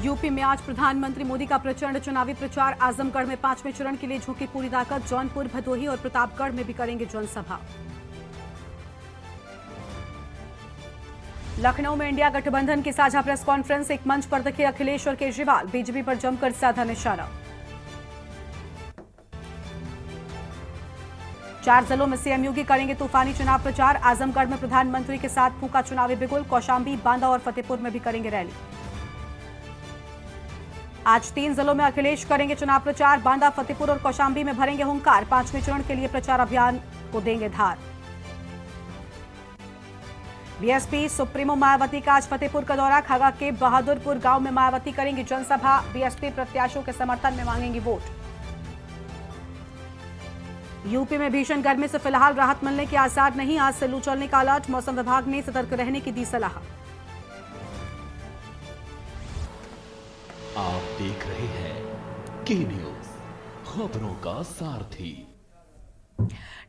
UP में आज प्रधानमंत्री मोदी का प्रचंड चुनावी प्रचार। आजमगढ़ में 5वें चरण के लिए झोंकी पूरी ताकत। जौनपुर, भदोही और प्रतापगढ़ में भी करेंगे जनसभा। लखनऊ में इंडिया गठबंधन की साझा प्रेस कॉन्फ्रेंस। एक मंच पर दिखे अखिलेश और केजरीवाल। बीजेपी पर जमकर साधा निशाना। 4 जिलों में सीएम योगी करेंगे तूफानी चुनाव प्रचार। आजमगढ़ में प्रधानमंत्री के साथ फूंका चुनावी बिगुल। कौशाम्बी, बांदा और फतेहपुर में भी करेंगे रैली। आज 3 जिलों में अखिलेश करेंगे चुनाव प्रचार। बांदा, फतेहपुर और कौशाम्बी में भरेंगे हुंकार। 5वें चरण के लिए प्रचार अभियान को देंगे धार। बीएसपी सुप्रीमो मायावती का आज फतेहपुर का दौरा। खगा के बहादुरपुर गांव में मायावती करेंगी जनसभा। बीएसपी प्रत्याशियों के समर्थन में मांगेंगी वोट। यूपी में भीषण गर्मी से फिलहाल राहत मिलने के आसार नहीं। आज से लू चलने का अलर्ट। मौसम विभाग ने सतर्क रहने की दी सलाह। आप देख रहे हैं के न्यूज, खबरों का सारथी।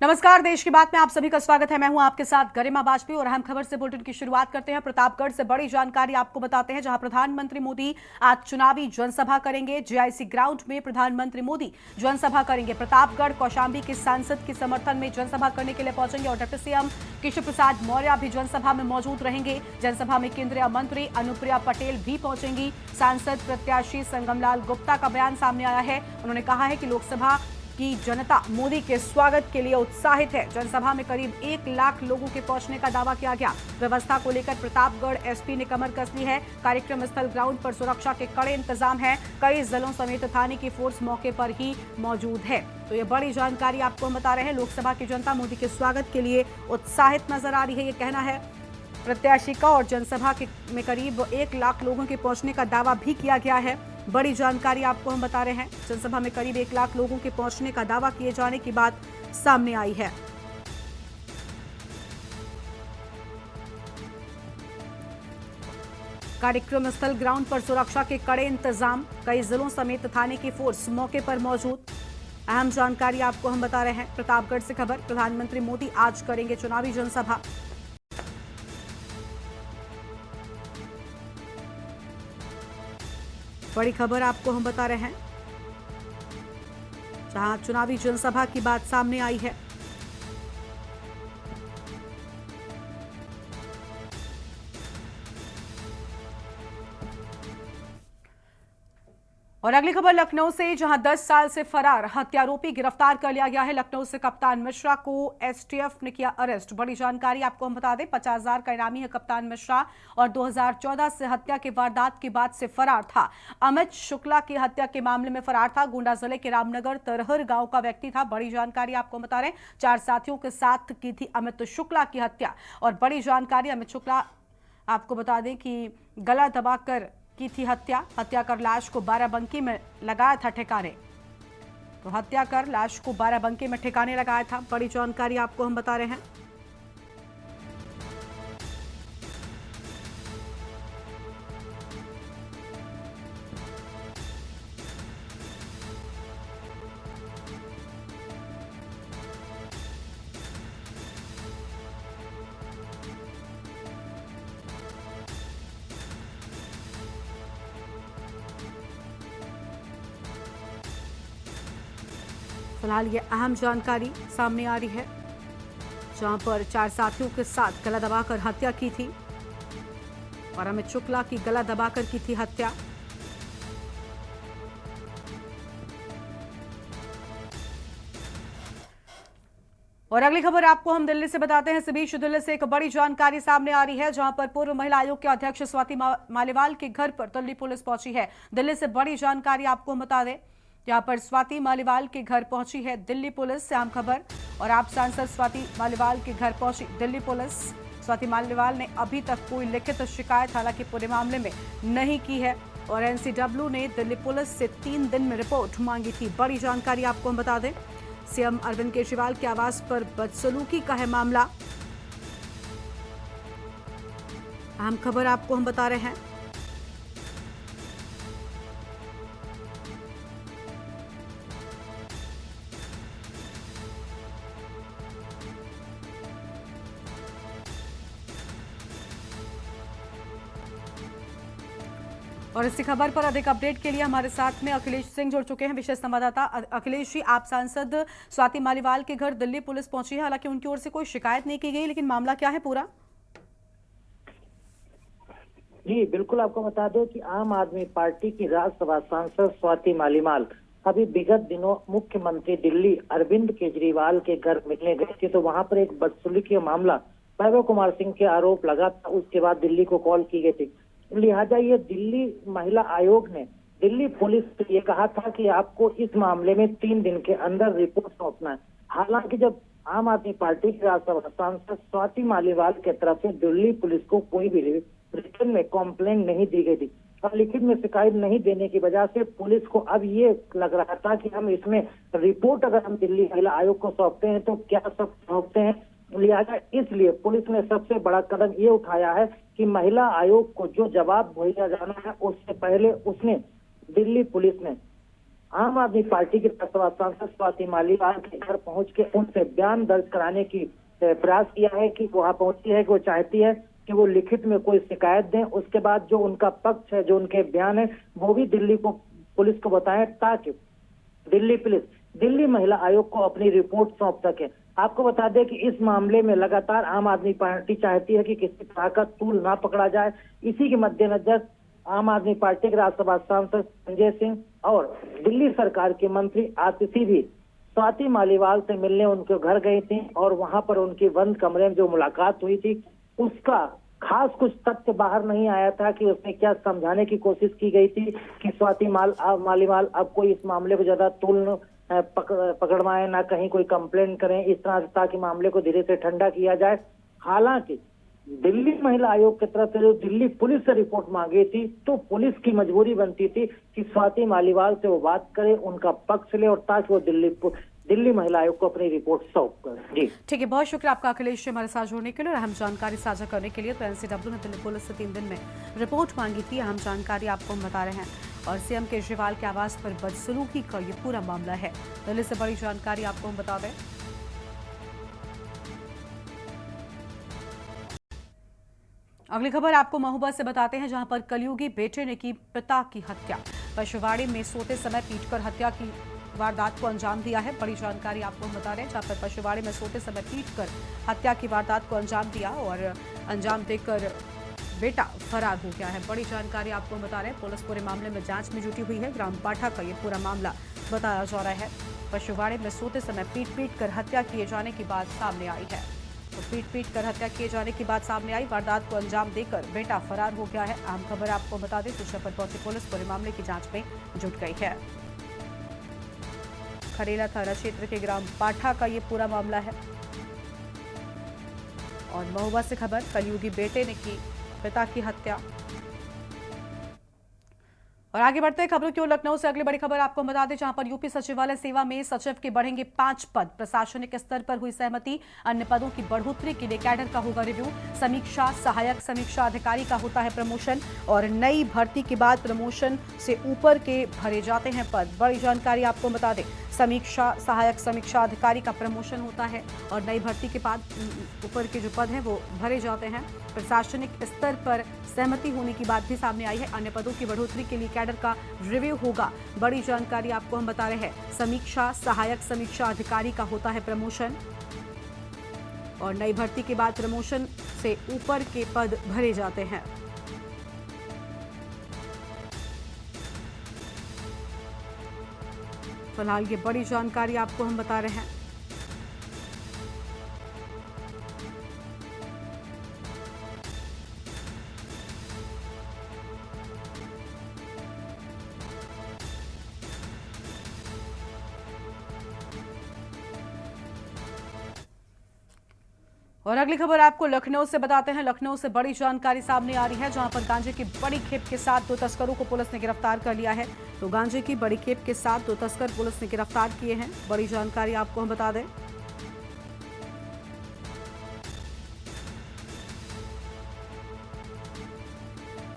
नमस्कार, देश की बात में आप सभी का स्वागत है। मैं हूं आपके साथ गरिमा वाजपेयी और अहम खबर से बुलेटिन की शुरुआत करते हैं। प्रतापगढ़ से बड़ी जानकारी आपको बताते हैं, जहां प्रधानमंत्री मोदी आज चुनावी जनसभा करेंगे। जेआईसी ग्राउंड में प्रधानमंत्री मोदी जनसभा करेंगे। प्रतापगढ़ कौशाम्बी के सांसद के समर्थन में जनसभा करने के लिए पहुंचेंगे और डिप्टी सीएम केशव प्रसाद मौर्य भी जनसभा में मौजूद रहेंगे। जनसभा में केंद्रीय मंत्री अनुप्रिया पटेल भी पहुंचेंगी। सांसद प्रत्याशी संगमलाल गुप्ता का बयान सामने आया है। उन्होंने कहा है कि लोकसभा की जनता मोदी के स्वागत के लिए उत्साहित है। जनसभा में करीब 1 लाख लोगों के पहुंचने का दावा किया गया। व्यवस्था को लेकर प्रतापगढ़ एसपी ने कमर कस ली है। कार्यक्रम स्थल ग्राउंड पर सुरक्षा के कड़े इंतजाम है। कई जिलों समेत थाने की फोर्स मौके पर ही मौजूद है। तो ये बड़ी जानकारी आपको हम बता रहे हैं। लोकसभा की जनता मोदी के स्वागत के लिए उत्साहित नजर आ रही है, ये कहना है प्रत्याशी का। और जनसभा में करीब 1 लाख लोगों के पहुंचने का दावा भी किया गया है। बड़ी जानकारी आपको हम बता रहे हैं। जनसभा में करीब 1 लाख लोगों के पहुंचने का दावा किए जाने की बात सामने आई है। कार्यक्रम स्थल ग्राउंड पर सुरक्षा के कड़े इंतजाम। कई जिलों समेत थाने की फोर्स मौके पर मौजूद। अहम जानकारी आपको हम बता रहे हैं। प्रतापगढ़ से खबर, प्रधानमंत्री मोदी आज करेंगे चुनावी जनसभा। बड़ी खबर आपको हम बता रहे हैं, जहां चुनावी जनसभा की बात सामने आई है। और अगली खबर लखनऊ से, जहां 10 साल से फरार हत्यारोपी गिरफ्तार कर लिया गया है। लखनऊ से कप्तान मिश्रा को एसटीएफ ने किया अरेस्ट। बड़ी जानकारी आपको हम बता दें, 50,000 का इनामी है कप्तान मिश्रा और 2014 से हत्या के वारदात के बाद से फरार था। अमित शुक्ला की हत्या के मामले में फरार था। गोंडा जिले के रामनगर तरहर गांव का व्यक्ति था। बड़ी जानकारी आपको बता रहे हैं, 4 साथियों के साथ की थी अमित शुक्ला की हत्या। और बड़ी जानकारी, अमित शुक्ला आपको बता दें कि गला दबाकर की थी हत्या कर लाश को बाराबंकी में लगाया था ठिकाने। तो हत्या कर लाश को बाराबंकी में ठिकाने लगाया था। बड़ी जानकारी आपको हम बता रहे हैं। फिलहाल ये अहम जानकारी सामने आ रही है, जहां पर 4 साथियों के साथ गला दबाकर हत्या की थी और अमित शुक्ला की गला दबाकर की थी हत्या। और अगली खबर आपको हम दिल्ली से बताते हैं। इस बीच दिल्ली से एक बड़ी जानकारी सामने आ रही है, जहां पर पूर्व महिला आयोग के अध्यक्ष स्वाति मालीवाल के घर पर दिल्ली पुलिस पहुंची है। दिल्ली से बड़ी जानकारी आपको हम बता दें, यहाँ पर स्वाति मालीवाल के घर पहुंची है दिल्ली पुलिस से अहम खबर। और आप सांसद स्वाति मालीवाल के घर पहुंची दिल्ली पुलिस। स्वाति मालीवाल ने अभी तक कोई लिखित शिकायत हालांकि पूरे मामले में नहीं की है। और एनसीडब्ल्यू ने दिल्ली पुलिस से 3 दिन में रिपोर्ट मांगी थी। बड़ी जानकारी आपको हम बता दें, सीएम अरविंद केजरीवाल के आवास पर बदसलूकी का है मामला। अहम खबर आपको हम बता रहे हैं। और इसी खबर पर अधिक अपडेट के लिए हमारे साथ में अखिलेश सिंह जुड़ चुके हैं, विशेष संवाददाता। अखिलेश जी, आप सांसद स्वाति मालीवाल के घर दिल्ली पुलिस पहुंची है। हालांकि उनकी ओर से कोई शिकायत नहीं की गई, लेकिन मामला क्या है पूरा? जी बिल्कुल, आपको बता दें कि आम आदमी पार्टी की राज्यसभा सांसद स्वाति मालीवाल अभी विगत दिनों मुख्यमंत्री दिल्ली अरविंद केजरीवाल के घर मिलने गए थे। तो वहां पर एक बदसलूकी का मामला वैभव कुमार सिंह के आरोप लगा था। उसके बाद दिल्ली को कॉल की गई थी। लिहाजा ये दिल्ली महिला आयोग ने दिल्ली पुलिस से ये कहा था कि आपको इस मामले में 3 दिन के अंदर रिपोर्ट सौंपना है। हालांकि जब आम आदमी पार्टी के राज्यसभा सांसद स्वाति मालीवाल की तरफ से दिल्ली पुलिस को कोई भी रिटर्न में कॉम्प्लेन नहीं दी गई थी और लिखित में शिकायत नहीं देने की वजह से पुलिस को अब ये लग रहा था कि हम इसमें रिपोर्ट अगर हम दिल्ली महिला आयोग को सौंपते हैं तो क्या सब सौंपते हैं। लिहाजा इसलिए पुलिस ने सबसे बड़ा कदम ये उठाया है कि महिला आयोग को जो जवाब मुहैया जाना है उससे पहले उसने दिल्ली पुलिस ने आम आदमी पार्टी के राज्यसभा सांसद स्वाति मालीवाल के घर पहुंच के उनसे बयान दर्ज कराने की प्रयास किया है कि वहां पहुंची है कि वो चाहती है कि वो लिखित में कोई शिकायत दें। उसके बाद जो उनका पक्ष है, जो उनके बयान है, वो भी दिल्ली को पुलिस को बताएं ताकि दिल्ली पुलिस दिल्ली महिला आयोग को अपनी रिपोर्ट सौंप सके। आपको बता दें कि इस मामले में लगातार आम आदमी पार्टी चाहती है कि किसी तरह का तूल ना पकड़ा जाए। इसी के मद्देनजर आम आदमी पार्टी के राज्यसभा सांसद संजय सिंह और दिल्ली सरकार के मंत्री आतिशी भी स्वाति मालीवाल से मिलने उनके घर गई थी और वहां पर उनकी बंद कमरे में जो मुलाकात हुई थी उसका खास कुछ तथ्य बाहर नहीं आया था कि उसने क्या समझाने की कोशिश की गई थी कि स्वाति मालीवाल अब कोई इस मामले को ज्यादा तूल पकड़वाए, ना कहीं कोई कंप्लेन करें, इस तरह से ताकि मामले को धीरे से ठंडा किया जाए। हालांकि दिल्ली महिला आयोग की तरफ से जो दिल्ली पुलिस से रिपोर्ट मांगी थी तो पुलिस की मजबूरी बनती थी कि स्वाति मालीवाल से वो बात करे, उनका पक्ष ले और ताकि वो दिल्ली महिला आयोग को अपनी रिपोर्ट सौंप कर। जी ठीक है, बहुत शुक्रिया आपका अखिलेश जी हमारे साथ जुड़ने के लिए और अहम जानकारी साझा करने के लिए। तो एनसीडब्ल्यू ने दिल्ली पुलिस से 3 दिन में रिपोर्ट मांगी थी, अहम जानकारी आपको हम बता रहे हैं। और सीएम केजरीवाल के आवास पर बदसलूकी का ये पूरा मामला है। दिल्ली से बड़ी जानकारी आपको हम बता दें। अगली खबर आपको महोबा से बताते हैं, जहां पर कलयुगी बेटे ने की पिता की हत्या। पशुवाड़े में सोते समय पीटकर हत्या की वारदात को अंजाम दिया है। बड़ी जानकारी आपको हम बता रहे हैं, जहां पर पशुवाड़े में सोते समय पीटकर हत्या की वारदात को अंजाम दिया और अंजाम देकर बेटा फरार हो गया है। बड़ी जानकारी आपको हम बता रहे हैं। पुलिस पूरे मामले में जांच में जुटी हुई है। ग्राम पाठा का ये पूरा मामला बताया जा रहा है। पशुवाड़े में सोते समय पीट कर हत्या किए जाने की बात सामने आई है। तो पीट कर हत्या किए जाने की बात सामने आई। वारदात को अंजाम देकर बेटा फरार हो गया है। अहम खबर आपको बता दें, सूचना पर पहुंची पुलिस पूरे मामले की जांच में जुट गई है। खरेला थाना क्षेत्र के ग्राम पाठा का ये पूरा मामला है। और महोबा से खबर, कलयुगी बेटे ने की पिता की हत्या। और आगे बढ़ते हैं खबरों की ओर। लखनऊ से अगली बड़ी खबर आपको बता दें, जहां पर यूपी सचिवालय सेवा में सचिव के बढ़ेंगे 5 पद। प्रशासनिक स्तर पर हुई सहमति। अन्य पदों की बढ़ोतरी के लिए कैडर का होगा रिव्यू। समीक्षा सहायक समीक्षा अधिकारी का होता है प्रमोशन और नई भर्ती के बाद प्रमोशन से ऊपर के भरे जाते हैं पद। बड़ी जानकारी आपको बता दें, समीक्षा सहायक समीक्षा अधिकारी का प्रमोशन होता है और नई भर्ती के बाद ऊपर के जो पद हैं वो भरे जाते हैं। प्रशासनिक स्तर पर सहमति होने की बात भी सामने आई है। अन्य पदों की बढ़ोतरी के लिए कैडर का रिव्यू होगा। बड़ी जानकारी आपको हम बता रहे हैं, समीक्षा सहायक समीक्षा अधिकारी का होता है प्रमोशन और नई भर्ती के बाद प्रमोशन से ऊपर के पद भरे जाते हैं। फिलहाल ये बड़ी जानकारी आपको हम बता रहे हैं। और अगली खबर आपको लखनऊ से बताते हैं। लखनऊ से बड़ी जानकारी सामने आ रही है, जहां पर गांजे की बड़ी खेप के साथ 2 तस्करों को पुलिस ने गिरफ्तार कर लिया है। तो गांजे की बड़ी खेप के साथ 2 तस्कर पुलिस ने गिरफ्तार किए हैं। बड़ी जानकारी आपको हम बता दें।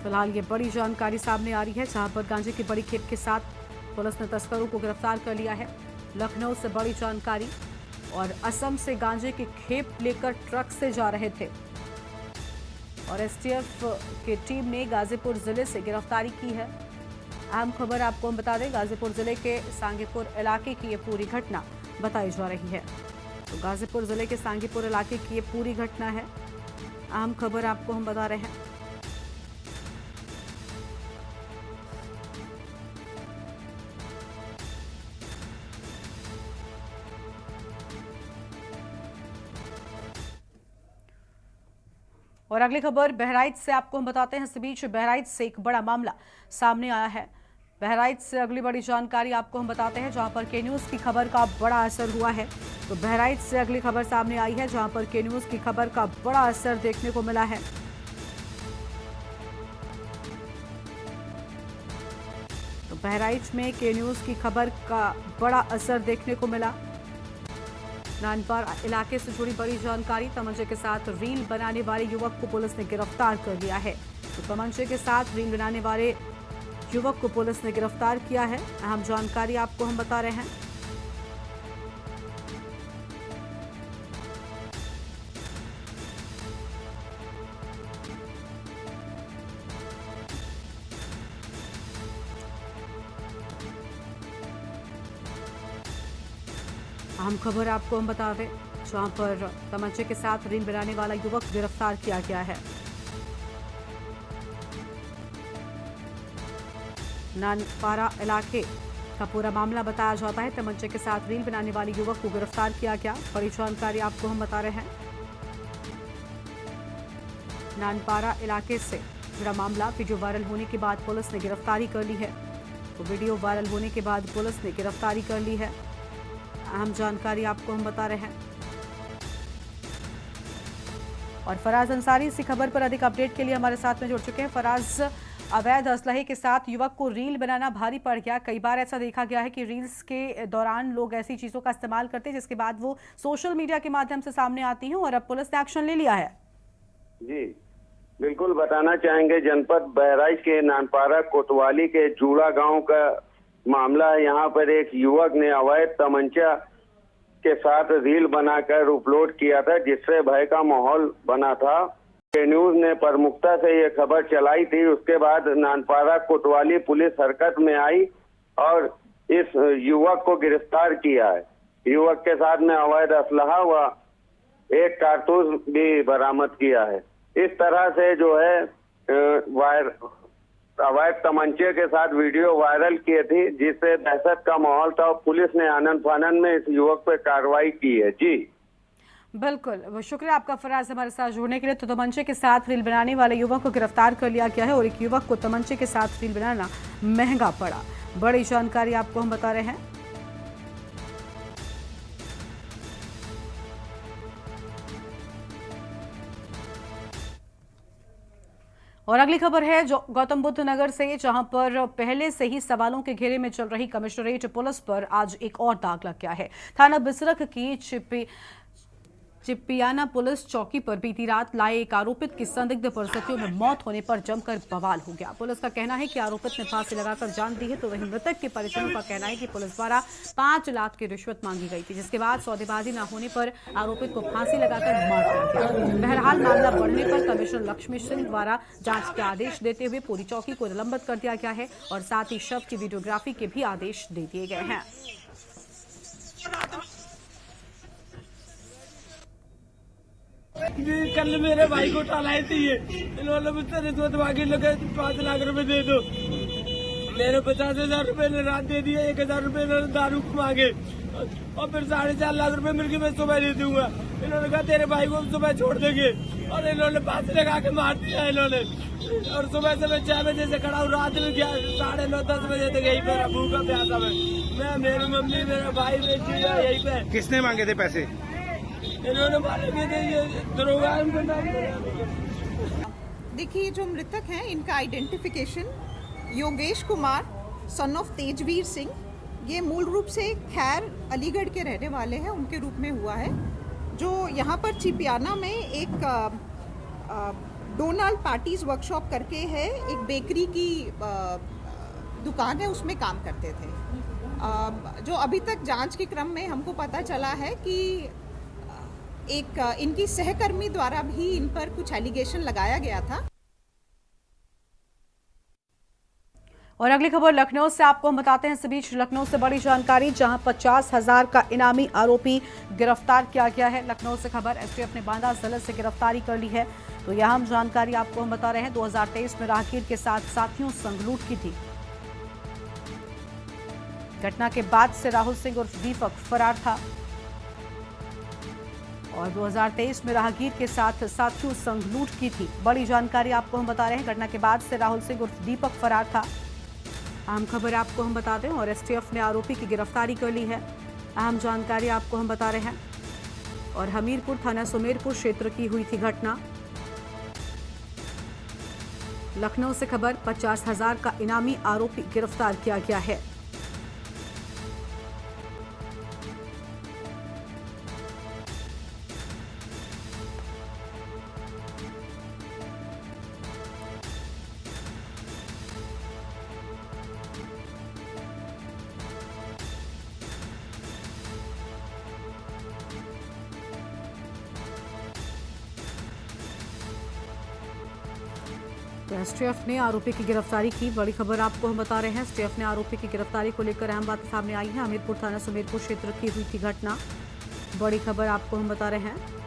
फिलहाल ये बड़ी जानकारी सामने आ रही है, जहां पर गांजे की बड़ी खेप के साथ पुलिस ने तस्करों को गिरफ्तार कर लिया है। लखनऊ से बड़ी जानकारी। और असम से गांजे की खेप लेकर ट्रक से जा रहे थे और एसटीएफ की टीम ने गाजीपुर जिले से गिरफ्तारी की है। अहम खबर आपको हम बता दें, गाजीपुर जिले के सांगीपुर इलाके की ये पूरी घटना बताई जा रही है। तो गाजीपुर जिले के सांगीपुर इलाके की ये पूरी घटना है। अहम खबर आपको हम बता रहे हैं। और अगली खबर बहराइच से आपको हम बताते हैं। इस बीच बहराइच से एक बड़ा मामला सामने आया है। बहराइच से अगली बड़ी जानकारी आपको हम बताते हैं, जहां पर के न्यूज़ की खबर का बड़ा असर हुआ है। तो बहराइच से अगली खबर सामने आई है, जहां पर के न्यूज़ की खबर का बड़ा असर देखने को मिला है। तो बहराइच में के न्यूज़ की खबर का बड़ा असर देखने को मिला। नानपारा इलाके से जुड़ी बड़ी जानकारी। तमंचे के साथ रील बनाने वाले युवक को पुलिस ने गिरफ्तार कर लिया है। तो तमंचे के साथ रील बनाने वाले युवक को पुलिस ने गिरफ्तार किया है। अहम जानकारी आपको हम बता रहे हैं। अहम खबर आपको हम बता दें, जहां पर तमंचे के साथ रील बनाने वाला युवक गिरफ्तार किया गया है। नानपारा इलाके का पूरा मामला बताया जाता है। तमंचे के साथ रील बनाने वाले युवक को गिरफ्तार किया गया। बड़ी जानकारी आपको हम बता रहे हैं। नानपारा इलाके से जुड़ा मामला। वीडियो वायरल होने के बाद पुलिस ने गिरफ्तारी कर ली है। तो वीडियो वायरल होने के बाद पुलिस ने गिरफ्तारी कर ली है। अहम जानकारी आपको हम बता रहे हैं। और फराज अंसारी इसी खबर पर अधिक अपडेट के लिए हमारे साथ में जुड़ चुके हैं। फराज, अवैध असलहे के साथ युवक को रील बनाना भारी पड़ गया। कई बार ऐसा देखा गया है कि रील्स के दौरान लोग ऐसी चीजों का इस्तेमाल करते हैं जिसके बाद वो सोशल मीडिया के माध्यम से सामने आती हैं, और अब पुलिस ने एक्शन ले लिया है। जी बिल्कुल बताना चाहेंगे, जनपद बहराइच के नानपारा कोतवाली के जूड़ा गांव का मामला है। यहाँ पर एक युवक ने अवैध तमंचा के साथ रील बनाकर अपलोड किया था, जिससे भय का माहौल बना था। के न्यूज ने प्रमुखता से ये खबर चलाई थी। उसके बाद नानपारा कोतवाली पुलिस हरकत में आई और इस युवक को गिरफ्तार किया है। युवक के साथ में अवैध असलहा व एक कारतूस भी बरामद किया है। इस तरह से जो है अवैध तमंचे के साथ वीडियो वायरल किए थी, जिससे दहशत का माहौल था। पुलिस ने आनन फानन में इस युवक पर कार्रवाई की है। जी बिल्कुल, शुक्रिया आपका फराज हमारे साथ जुड़ने के लिए। तो तमंचे के साथ रील बनाने वाले युवक को गिरफ्तार कर लिया गया है, और एक युवक को तमंचे के साथ रील बनाना महंगा पड़ा। बड़ी जानकारी आपको हम बता रहे हैं। और अगली खबर है जो गौतम बुद्ध नगर से, जहां पर पहले से ही सवालों के घेरे में चल रही कमिश्नरेट पुलिस पर आज एक और दाग लग गया है। थाना बिसरख की चिपियाना पुलिस चौकी पर बीती रात लाए एक आरोपित की संदिग्ध परिस्थितियों में मौत होने पर जमकर बवाल हो गया। पुलिस का कहना है कि आरोपित ने फांसी लगाकर जान दी है, तो वहीं मृतक के परिजनों का कहना है कि पुलिस द्वारा 5 लाख की रिश्वत मांगी गई थी, जिसके बाद सौदेबाजी न होने पर आरोपित को फांसी लगाकर मार दिया गया। बहरहाल मामला बढ़ने पर कमिश्नर लक्ष्मी सिंह द्वारा जांच के आदेश देते हुए पूरी चौकी को निलंबित कर दिया गया है, और साथ ही शव की वीडियोग्राफी के भी आदेश दे दिए गए हैं। कल मेरे भाई को टालाई थी ये, इन्होंने मुझसे रिश्वत मांगी, लगे 5 लाख रुपए दे दो। मेरे 50,000 रुपए ने रात दे दिए, 1,000 रुपए इन्होंने दारू को मांगे, और फिर 4.5 लाख रुपए मिलके मैं सुबह दे दूंगा। इन्होंने कहा तेरे भाई को सुबह छोड़ देंगे, और इन्होंने फांसी लगा के मार दिया इन्होंने। और सुबह से मैं 6 बजे से खड़ा हूँ, रात में 9:30 10 बजे तक यहीं पे भूखा प्यासा मैं मेरी मम्मी मेरा भाई बेटी यहीं पे। किसने मांगे थे पैसे? इन्होंने मारे थे ये दरोगा। देखिए, जो मृतक हैं इनका identification Yogesh Kumar son of Tejveer Singh, ये मूल रूप से खैर अलीगढ़ के रहने वाले हैं, उनके रूप में हुआ है, जो यहाँ पर चिपियाना में एक डोनाल्ड पार्टीज वर्कशॉप करके है, एक बेकरी की दुकान है, उसमें काम करते थे। जो अभी तक जांच के क्रम में हमको पता चला है कि एक इनकी सहकर्मी द्वारा भी इन पर कुछ एलिगेशन लगाया गया था। और अगली खबर लखनऊ से आपको हम बताते हैं। इस बीच लखनऊ से बड़ी जानकारी, जहां 50,000 का इनामी आरोपी गिरफ्तार किया गया है। लखनऊ से खबर, एसटीएफ ने बांदा जिले से गिरफ्तारी कर ली है। तो यह हम जानकारी आपको हम बता रहे हैं। 2023 में राहगीर के साथ साथियों संग लूट की थी। घटना के बाद से राहुल सिंह उर्फ दीपक फरार था और 2023 में राहगीर के साथ साथियों संग लूट की थी। बड़ी जानकारी आपको हम बता रहे हैं। घटना के बाद से राहुल सिंह उर्फ दीपक फरार था। अहम खबर आपको हम बताते हैं और एसटीएफ ने आरोपी की गिरफ्तारी कर ली है। अहम जानकारी आपको हम बता रहे हैं। और हमीरपुर थाना सुमेरपुर क्षेत्र की हुई थी घटना। लखनऊ से खबर, 50,000 का इनामी आरोपी गिरफ्तार किया गया है। तो एसटीएफ ने आरोपी की गिरफ्तारी की। बड़ी खबर आपको हम बता रहे हैं। एसटीएफ ने आरोपी की गिरफ्तारी को लेकर अहम बात सामने आई है। हमीरपुर थाना सुमेरपुर क्षेत्र की हुई थी घटना। बड़ी खबर आपको हम बता रहे हैं।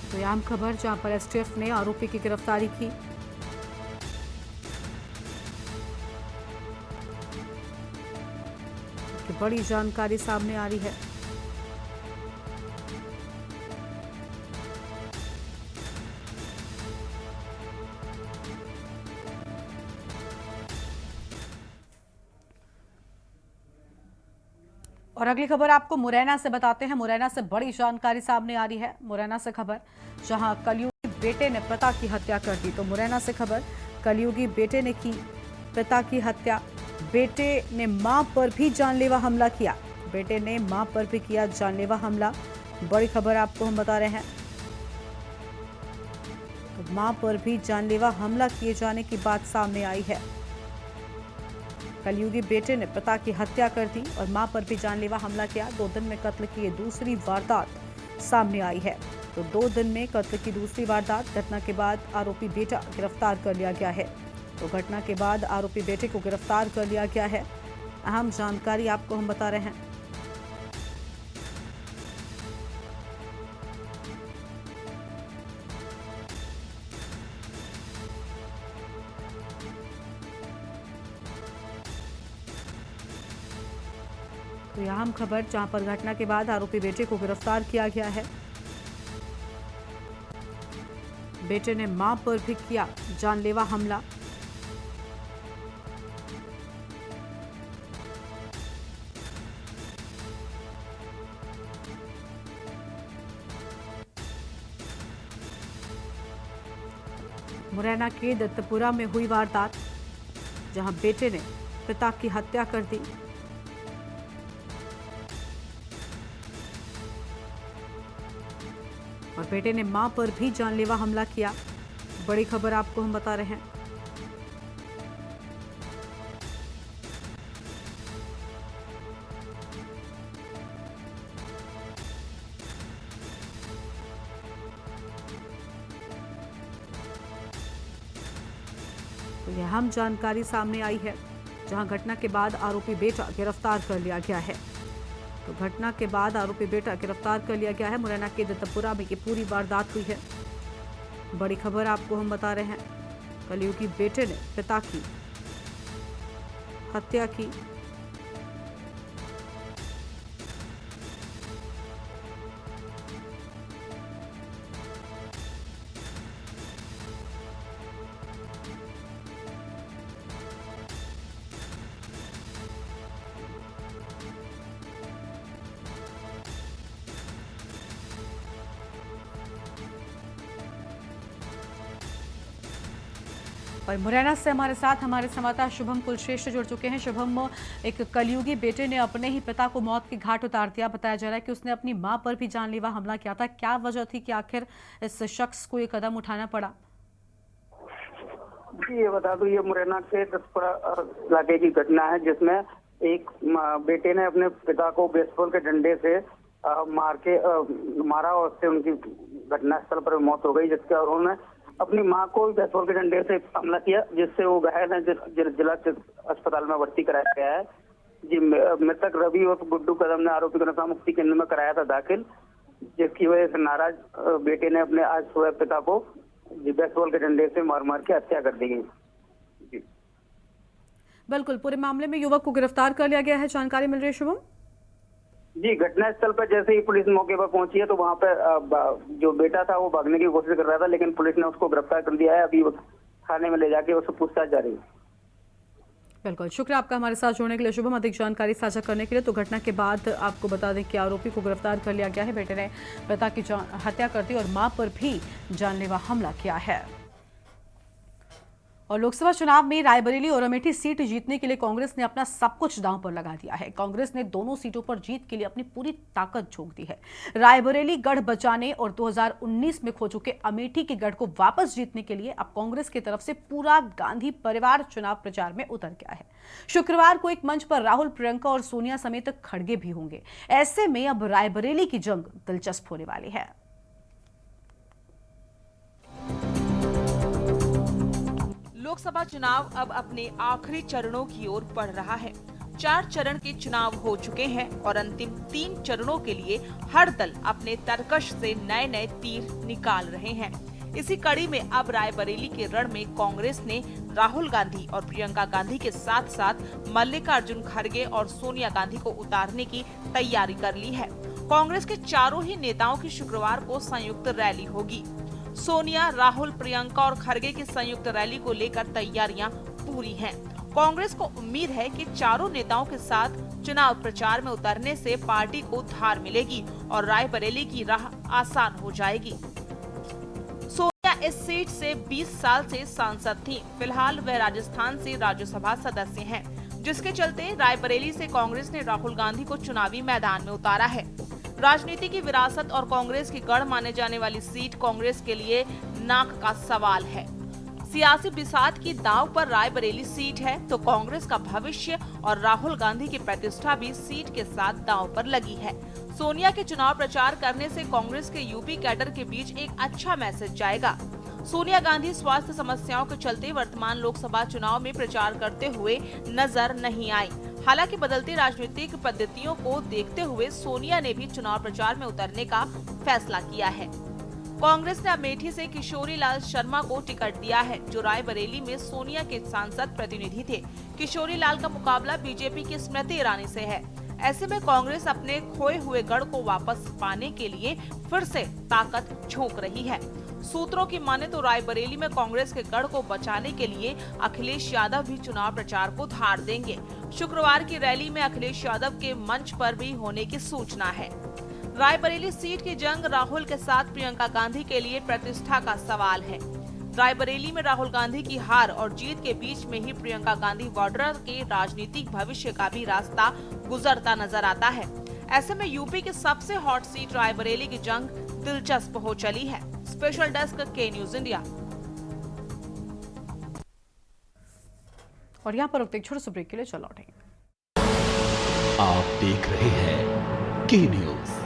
तो यह आम खबर, जहां पर एसटीएफ ने आरोपी की गिरफ्तारी की। कि बड़ी जानकारी सामने आ रही है। और अगली खबर आपको मुरैना से बताते हैं। मुरैना से बड़ी जानकारी सामने आ रही है। मुरैना से खबर, जहां कलयुगी बेटे ने पिता की हत्या कर दी। तो मुरैना से खबर, कलयुगी बेटे ने की पिता की हत्या। बेटे ने मां पर भी जानलेवा हमला किया। बेटे ने मां पर भी किया जानलेवा हमला। बड़ी खबर आपको हम बता रहे हैं। तो मां पर भी जानलेवा हमला किए जाने की बात सामने आई है। कलयुगी बेटे ने पिता की हत्या कर दी और मां पर भी जानलेवा हमला किया। 2 दिन में कत्ल की ये दूसरी वारदात सामने आई है। तो 2 दिन में कत्ल की दूसरी वारदात। घटना के बाद आरोपी बेटा गिरफ्तार कर लिया गया है। तो घटना के बाद आरोपी बेटे को गिरफ्तार कर लिया गया है। अहम जानकारी आपको हम बता रहे हैं। तो यह अहम खबर, जहां पर घटना के बाद आरोपी बेटे को गिरफ्तार किया गया है। बेटे ने मां पर भी किया जानलेवा हमला। मुरैना के दत्तपुरा में हुई वारदात, जहां बेटे ने पिता की हत्या कर दी। और बेटे ने मां पर भी जानलेवा हमला किया। बड़ी खबर आपको हम बता रहे हैं। तो यह अहम जानकारी सामने आई है, जहां घटना के बाद आरोपी बेटा गिरफ्तार कर लिया गया है। तो घटना के बाद आरोपी बेटा गिरफ्तार कर लिया गया है। मुरैना के दत्तपुरा में ये पूरी वारदात हुई है। बड़ी खबर आपको हम बता रहे हैं। कलयुगी बेटे ने पिता की हत्या की। और मुरैना से हमारे साथ हमारे संवाददाता शुभम कुलश्रेष्ठ जुड़ चुके हैं। शुभम, एक कलयुगी बेटे ने अपने ही पिता को मौत के घाट उतार दिया। बताया जा रहा है कि उसने अपनी मां पर भी जानलेवा हमला किया था। क्या वजह थी कि आखिर इस शख्स को ये कदम उठाना पड़ा? जी, ये बता दूं, ये मुरैना के दसपुरा इलाके की घटना है, जिसमें एक बेटे ने अपने पिता को बेसबॉल के डंडे से मारा और उससे उनकी घटनास्थल पर मौत हो गई, जिसके और उन्होंने अपनी मां को बेसबॉल के डंडे से हमला किया, जिससे वो घायल है, जिला अस्पताल में भर्ती कराया गया है। जी, मृतक रवि और गुड्डू कदम ने आरोपी को नशा मुक्ति केंद्र में कराया था दाखिल, जिसकी वजह से नाराज बेटे ने अपने आज सुबह पिता को बेसबॉल के डंडे से मार के हत्या कर दी गई। बिल्कुल, पूरे मामले में युवक को गिरफ्तार कर लिया गया है, जानकारी मिल रही है शुभम? जी, घटनास्थल पर जैसे ही पुलिस मौके पर पहुंची है तो वहां पर जो बेटा था वो भागने की कोशिश कर रहा था, लेकिन पुलिस ने उसको गिरफ्तार कर लिया है। अभी थाने में ले जाके उससे पूछताछ जारी है। बिल्कुल, शुक्रिया आपका हमारे साथ जुड़ने के लिए शुभम। अधिक जानकारी साझा करने के लिए। तो घटना के बाद आपको बता दें कि आरोपी को गिरफ्तार कर लिया गया है। बेटे ने पिता की हत्या कर दी और मां पर भी जानलेवा हमला किया है। और लोकसभा चुनाव में रायबरेली और अमेठी सीट जीतने के लिए कांग्रेस ने अपना सब कुछ दांव पर लगा दिया है। कांग्रेस ने दोनों सीटों पर जीत के लिए अपनी पूरी ताकत झोंक दी है। रायबरेली गढ़ बचाने और 2019 में खो चुके अमेठी के गढ़ को वापस जीतने के लिए अब कांग्रेस की तरफ से पूरा गांधी परिवार चुनाव प्रचार में उतर गया है। शुक्रवार को एक मंच पर राहुल, प्रियंका और सोनिया समेत खड़गे भी होंगे। ऐसे में अब रायबरेली की जंग दिलचस्प होने वाली है। लोकसभा चुनाव अब अपने आखिरी चरणों की ओर बढ़ रहा है। 4 चरण के चुनाव हो चुके हैं और अंतिम 3 चरणों के लिए हर दल अपने तरकश से नए नए तीर निकाल रहे हैं। इसी कड़ी में अब रायबरेली के रण में कांग्रेस ने राहुल गांधी और प्रियंका गांधी के साथ साथ मल्लिकार्जुन खड़गे और सोनिया गांधी को उतारने की तैयारी कर ली है। कांग्रेस के चारों ही नेताओं की शुक्रवार को संयुक्त रैली होगी। सोनिया, राहुल, प्रियंका और खड़गे की संयुक्त रैली को लेकर तैयारियां पूरी हैं। कांग्रेस को उम्मीद है कि चारों नेताओं के साथ चुनाव प्रचार में उतरने से पार्टी को धार मिलेगी और रायबरेली की राह आसान हो जाएगी। सोनिया इस सीट से 20 साल से सांसद थीं। फिलहाल वे राजस्थान से राज्यसभा सदस्य हैं, जिसके चलते रायबरेली से कांग्रेस ने राहुल गांधी को चुनावी मैदान में उतारा है। राजनीति की विरासत और कांग्रेस की गढ़ माने जाने वाली सीट कांग्रेस के लिए नाक का सवाल है। सियासी बिसात की दांव पर रायबरेली सीट है तो कांग्रेस का भविष्य और राहुल गांधी की प्रतिष्ठा भी सीट के साथ दांव पर लगी है। सोनिया के चुनाव प्रचार करने से कांग्रेस के यूपी कैडर के बीच एक अच्छा मैसेज जाएगा। सोनिया गांधी स्वास्थ्य समस्याओं के चलते वर्तमान लोकसभा चुनाव में प्रचार करते हुए नजर नहीं आई। हालांकि बदलती राजनीतिक पद्धतियों को देखते हुए सोनिया ने भी चुनाव प्रचार में उतरने का फैसला किया है। कांग्रेस ने अमेठी से किशोरी लाल शर्मा को टिकट दिया है, जो रायबरेली में सोनिया के सांसद प्रतिनिधि थे। किशोरी लाल का मुकाबला बीजेपी की स्मृति ईरानी से है। ऐसे में कांग्रेस अपने खोए हुए गढ़ को वापस पाने के लिए फिर से ताकत झोंक रही है। सूत्रों की माने तो रायबरेली में कांग्रेस के गढ़ को बचाने के लिए अखिलेश यादव भी चुनाव प्रचार को धार देंगे। शुक्रवार की रैली में अखिलेश यादव के मंच पर भी होने की सूचना है। रायबरेली सीट की जंग राहुल के साथ प्रियंका गांधी के लिए प्रतिष्ठा का सवाल है। रायबरेली में राहुल गांधी की हार और जीत के बीच में ही प्रियंका गांधी वाड्रा के राजनीतिक भविष्य का भी रास्ता गुजरता नजर आता है। ऐसे में यूपी की सबसे हॉट सीट रायबरेली की जंग दिलचस्प हो चली है। स्पेशल डेस्क के न्यूज इंडिया। और यहाँ पर रुकते एक छोटे से ब्रेक के लिए चल लौटेंगे। आप देख रहे हैं के न्यूज।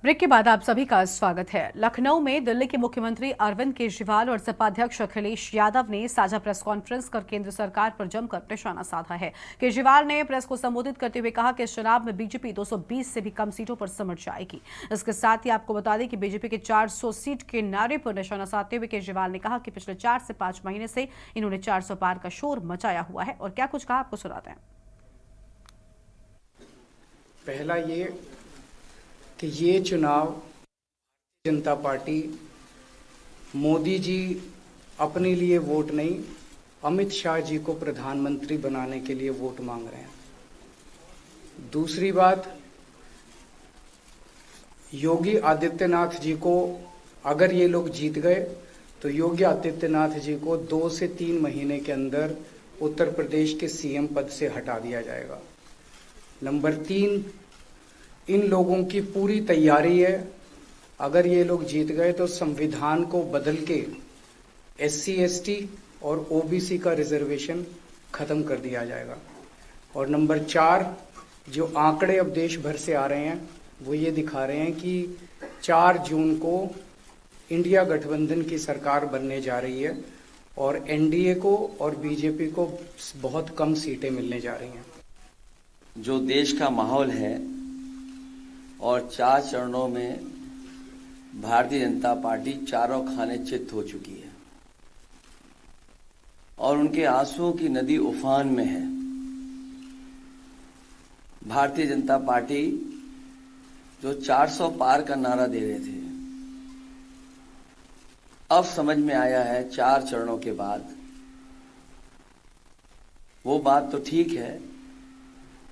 ब्रेक के बाद आप सभी का स्वागत है। लखनऊ में दिल्ली के मुख्यमंत्री अरविंद केजरीवाल और सपा अध्यक्ष अखिलेश यादव ने साझा प्रेस कॉन्फ्रेंस कर केंद्र सरकार पर जमकर निशाना साधा है। केजरीवाल ने प्रेस को संबोधित करते हुए कहा कि इस चुनाव में बीजेपी 220 से भी कम सीटों पर सिमट जाएगी। इसके साथ ही आपको बता दें कि बीजेपी के 400 सीट के नारे पर निशाना साधते हुए केजरीवाल ने कहा कि पिछले 4 से 5 महीने से इन्होंने 400 पार का शोर मचाया हुआ है। और क्या कुछ कहा, आपको सुनाते हैं। पहला ये कि ये चुनाव जनता पार्टी मोदी जी अपने लिए वोट नहीं, अमित शाह जी को प्रधानमंत्री बनाने के लिए वोट मांग रहे हैं। दूसरी बात, योगी आदित्यनाथ जी को अगर ये लोग जीत गए तो योगी आदित्यनाथ जी को 2 से 3 महीने के अंदर उत्तर प्रदेश के सीएम पद से हटा दिया जाएगा। नंबर 3, इन लोगों की पूरी तैयारी है, अगर ये लोग जीत गए तो संविधान को बदल के SC ST और OBC का रिजर्वेशन खत्म कर दिया जाएगा। और नंबर 4, जो आंकड़े अब देश भर से आ रहे हैं वो ये दिखा रहे हैं कि 4 जून को इंडिया गठबंधन की सरकार बनने जा रही है और NDA को और BJP को बहुत कम सीटें मिलने जा रही हैं। जो देश का माहौल है और 4 चरणों में भारतीय जनता पार्टी चारों खाने चित्त हो चुकी है और उनके आंसुओं की नदी उफान में है। भारतीय जनता पार्टी जो 400 पार का नारा दे रहे थे, अब समझ में आया है 4 चरणों के बाद, वो बात तो ठीक है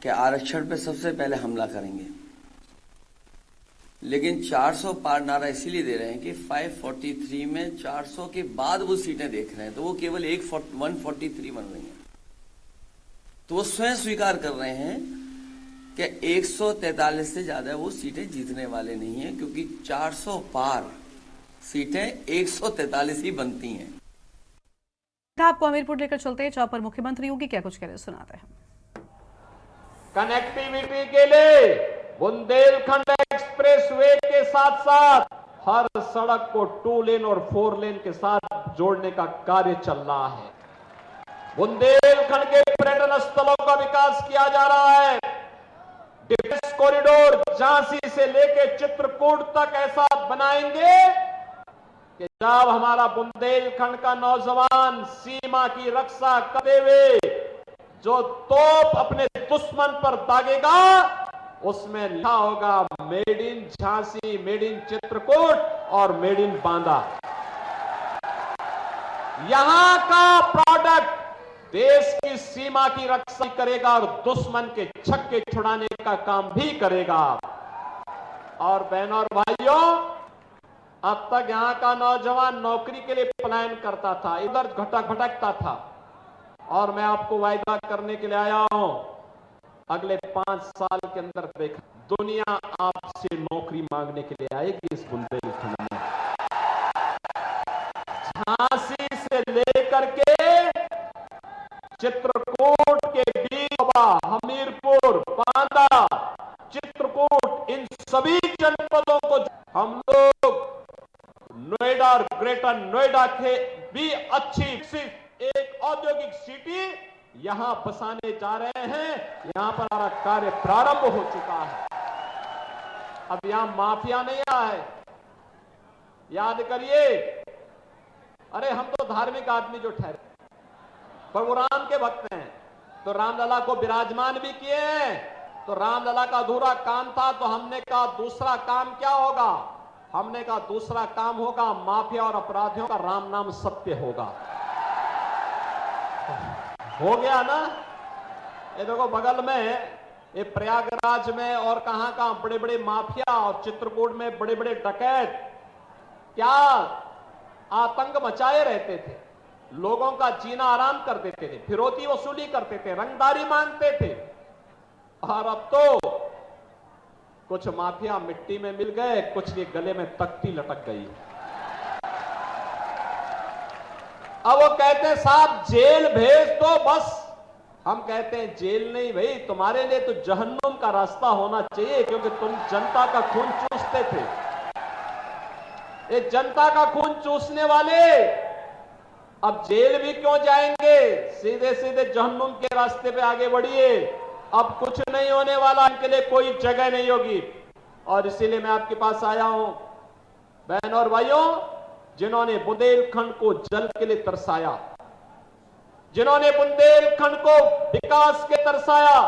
कि आरक्षण पे सबसे पहले हमला करेंगे, लेकिन 400 पार नारा इसीलिए दे रहे हैं कि 543 में 400 के बाद वो सीटें देख रहे हैं, तो वो केवल 143 बन रही हैं। तो वो स्वयं स्वीकार कर रहे हैं कि 143 से ज्यादा वो सीटें जीतने वाले नहीं हैं, क्योंकि 400 पार सीटें 143 ही बनती हैं। आपको हमीरपुर लेकर चलते हैं, जहां पर मुख्यमंत्री योगी क्या कुछ कह रहे सुनाते हैं। कनेक्टिविटी के लिए बुंदेलखंड एक्सप्रेसवे के साथ साथ हर सड़क को 2 लेन और 4 लेन के साथ जोड़ने का कार्य चल रहा है। बुंदेलखंड के पर्यटन स्थलों का विकास किया जा रहा है। डिफेंस कॉरिडोर झांसी से लेके चित्रकूट तक ऐसा बनाएंगे कि जब हमारा बुंदेलखंड का नौजवान सीमा की रक्षा करते हुए जो तोप अपने दुश्मन पर दागेगा, उसमें लिखा होगा made in Jhansi, made in Chitrakoot और मेड इन बांदा। यहां का प्रोडक्ट देश की सीमा की रक्षा करेगा और दुश्मन के छक्के छुड़ाने का काम भी करेगा। और बहनों और भाइयों, अब तक यहां का नौजवान नौकरी के लिए पलायन करता था, इधर भटकता था, और मैं आपको वायदा करने के लिए आया हूं, अगले 5 साल के अंदर देखा दुनिया आपसे नौकरी मांगने के लिए आएगी इस बुंदेलखंड में। झांसी से लेकर के चित्रकूट के बीच हमीरपुर, बांदा, चित्रकूट, इन सभी जनपदों को हम लोग नोएडा और ग्रेटर नोएडा के भी अच्छी एक औद्योगिक सिटी यहां बसाने जा रहे हैं। यहां पर हमारा कार्य प्रारंभ हो चुका है। अब यहां माफिया नहीं आया है, याद करिए। अरे हम तो धार्मिक आदमी जो ठहरे, प्रभु राम के भक्त हैं, तो रामलला को विराजमान भी किए हैं। तो रामलला का अधूरा काम था, तो हमने कहा दूसरा काम क्या होगा? हमने कहा दूसरा काम होगा माफिया और अपराधियों का राम नाम सत्य होगा। हो गया ना? ये देखो बगल में ये प्रयागराज में और कहां बड़े बड़े माफिया, और चित्रकूट में बड़े बड़े डकैत क्या आतंक मचाए रहते थे, लोगों का जीना आराम कर देते थे, फिरौती वसूली करते थे, रंगदारी मांगते थे। और अब तो कुछ माफिया मिट्टी में मिल गए, कुछ के गले में तख्ती लटक गई। अब वो कहते हैं साहब जेल भेज दो बस। हम कहते हैं जेल नहीं भाई, तुम्हारे लिए तो जहन्नुम का रास्ता होना चाहिए, क्योंकि तुम जनता का खून चूसते थे। ये जनता का खून चूसने वाले अब जेल भी क्यों जाएंगे? सीधे सीधे जहन्नुम के रास्ते पे आगे बढ़िए। अब कुछ नहीं होने वाला, इनके लिए कोई जगह नहीं होगी। और इसीलिए मैं आपके पास आया हूं बहन और भाइयों, जिन्होंने बुंदेलखंड को जल के लिए तरसाया, जिन्होंने बुंदेलखंड को विकास के तरसाया,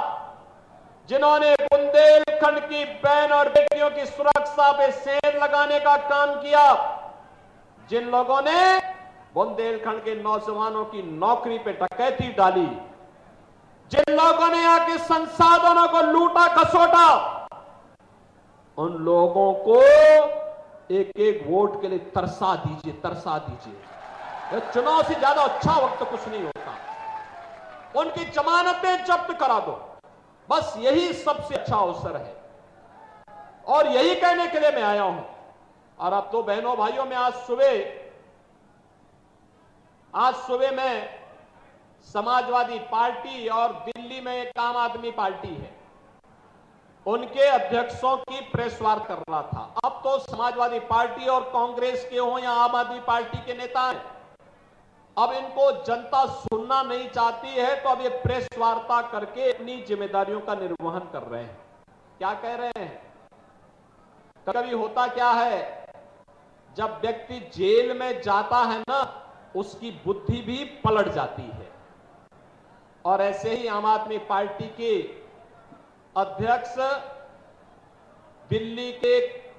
जिन्होंने बुंदेलखंड की बहन और बेटियों की सुरक्षा पे सेंध लगाने का काम किया, जिन लोगों ने बुंदेलखंड के नौजवानों की नौकरी पे डकैती डाली, जिन लोगों ने यहां के संसाधनों को लूटा खसोटा, उन लोगों को एक एक वोट के लिए तरसा दीजिए, तरसा दीजिए। चुनाव से ज्यादा अच्छा वक्त कुछ नहीं होता। उनकी जमानतें जब्त करा दो, बस यही सबसे अच्छा अवसर है। और यही कहने के लिए मैं आया हूं। और अब तो बहनों भाइयों में आज सुबह में समाजवादी पार्टी और दिल्ली में एक आम आदमी पार्टी है, उनके अध्यक्षों की प्रेस वार्ता कर रहा था। अब तो समाजवादी पार्टी और कांग्रेस के हो या आम आदमी पार्टी के नेता हैं, अब इनको जनता सुनना नहीं चाहती है, तो अब ये प्रेस वार्ता करके अपनी जिम्मेदारियों का निर्वहन कर रहे हैं। क्या कह रहे हैं? कभी होता क्या है, जब व्यक्ति जेल में जाता है ना, उसकी बुद्धि भी पलट जाती है। और ऐसे ही आम आदमी पार्टी के अध्यक्ष दिल्ली के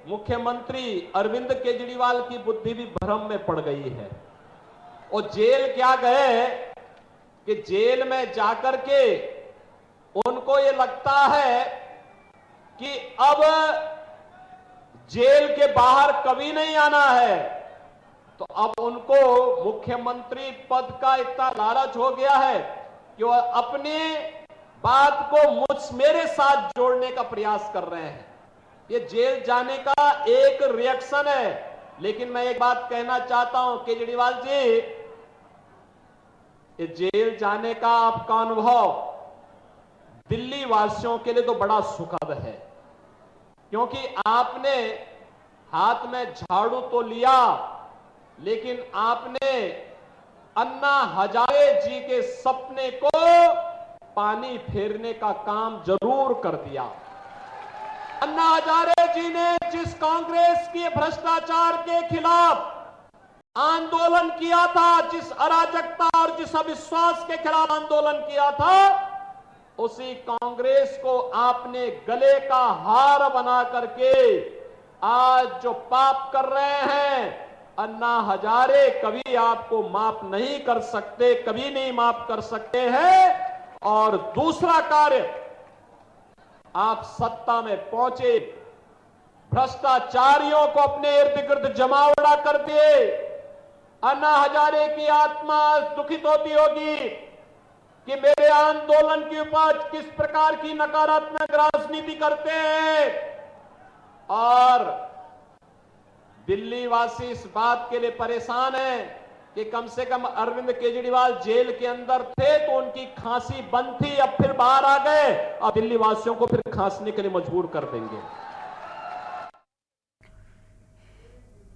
मुख्यमंत्री अरविंद केजरीवाल की बुद्धि भी भ्रम में पड़ गई है। और जेल क्या गए कि जेल में जाकर के उनको ये लगता है कि अब जेल के बाहर कभी नहीं आना है, तो अब उनको मुख्यमंत्री पद का इतना लालच हो गया है कि वह अपने बात को मेरे साथ जोड़ने का प्रयास कर रहे हैं। ये जेल जाने का एक रिएक्शन है। लेकिन मैं एक बात कहना चाहता हूं, केजरीवाल जी, ये जेल जाने का आपका अनुभव दिल्ली वासियों के लिए तो बड़ा सुखद है, क्योंकि आपने हाथ में झाड़ू तो लिया, लेकिन आपने अन्ना हजारे जी के सपने को पानी फेरने का काम जरूर कर दिया। अन्ना हजारे जी ने जिस कांग्रेस के भ्रष्टाचार के खिलाफ आंदोलन किया था, जिस अराजकता और जिस अविश्वास के खिलाफ आंदोलन किया था, उसी कांग्रेस को आपने गले का हार बना करके आज जो पाप कर रहे हैं, अन्ना हजारे कभी आपको माफ नहीं कर सकते, कभी नहीं माफ कर सकते हैं। और दूसरा कार्य, आप सत्ता में पहुंचे, भ्रष्टाचारियों को अपने इर्द गिर्द जमावड़ा कर दिए। अन्ना हजारे की आत्मा दुखित होती होगी कि मेरे आंदोलन के ऊपर किस प्रकार की नकारात्मक राजनीति करते हैं। और दिल्ली वासी इस बात के लिए परेशान है कि कम से कम अरविंद केजरीवाल जेल के अंदर थे तो उनकी खांसी बंद थी, अब फिर बाहर आ गए, अब दिल्ली वासियों को फिर खांसने के लिए मजबूर कर देंगे।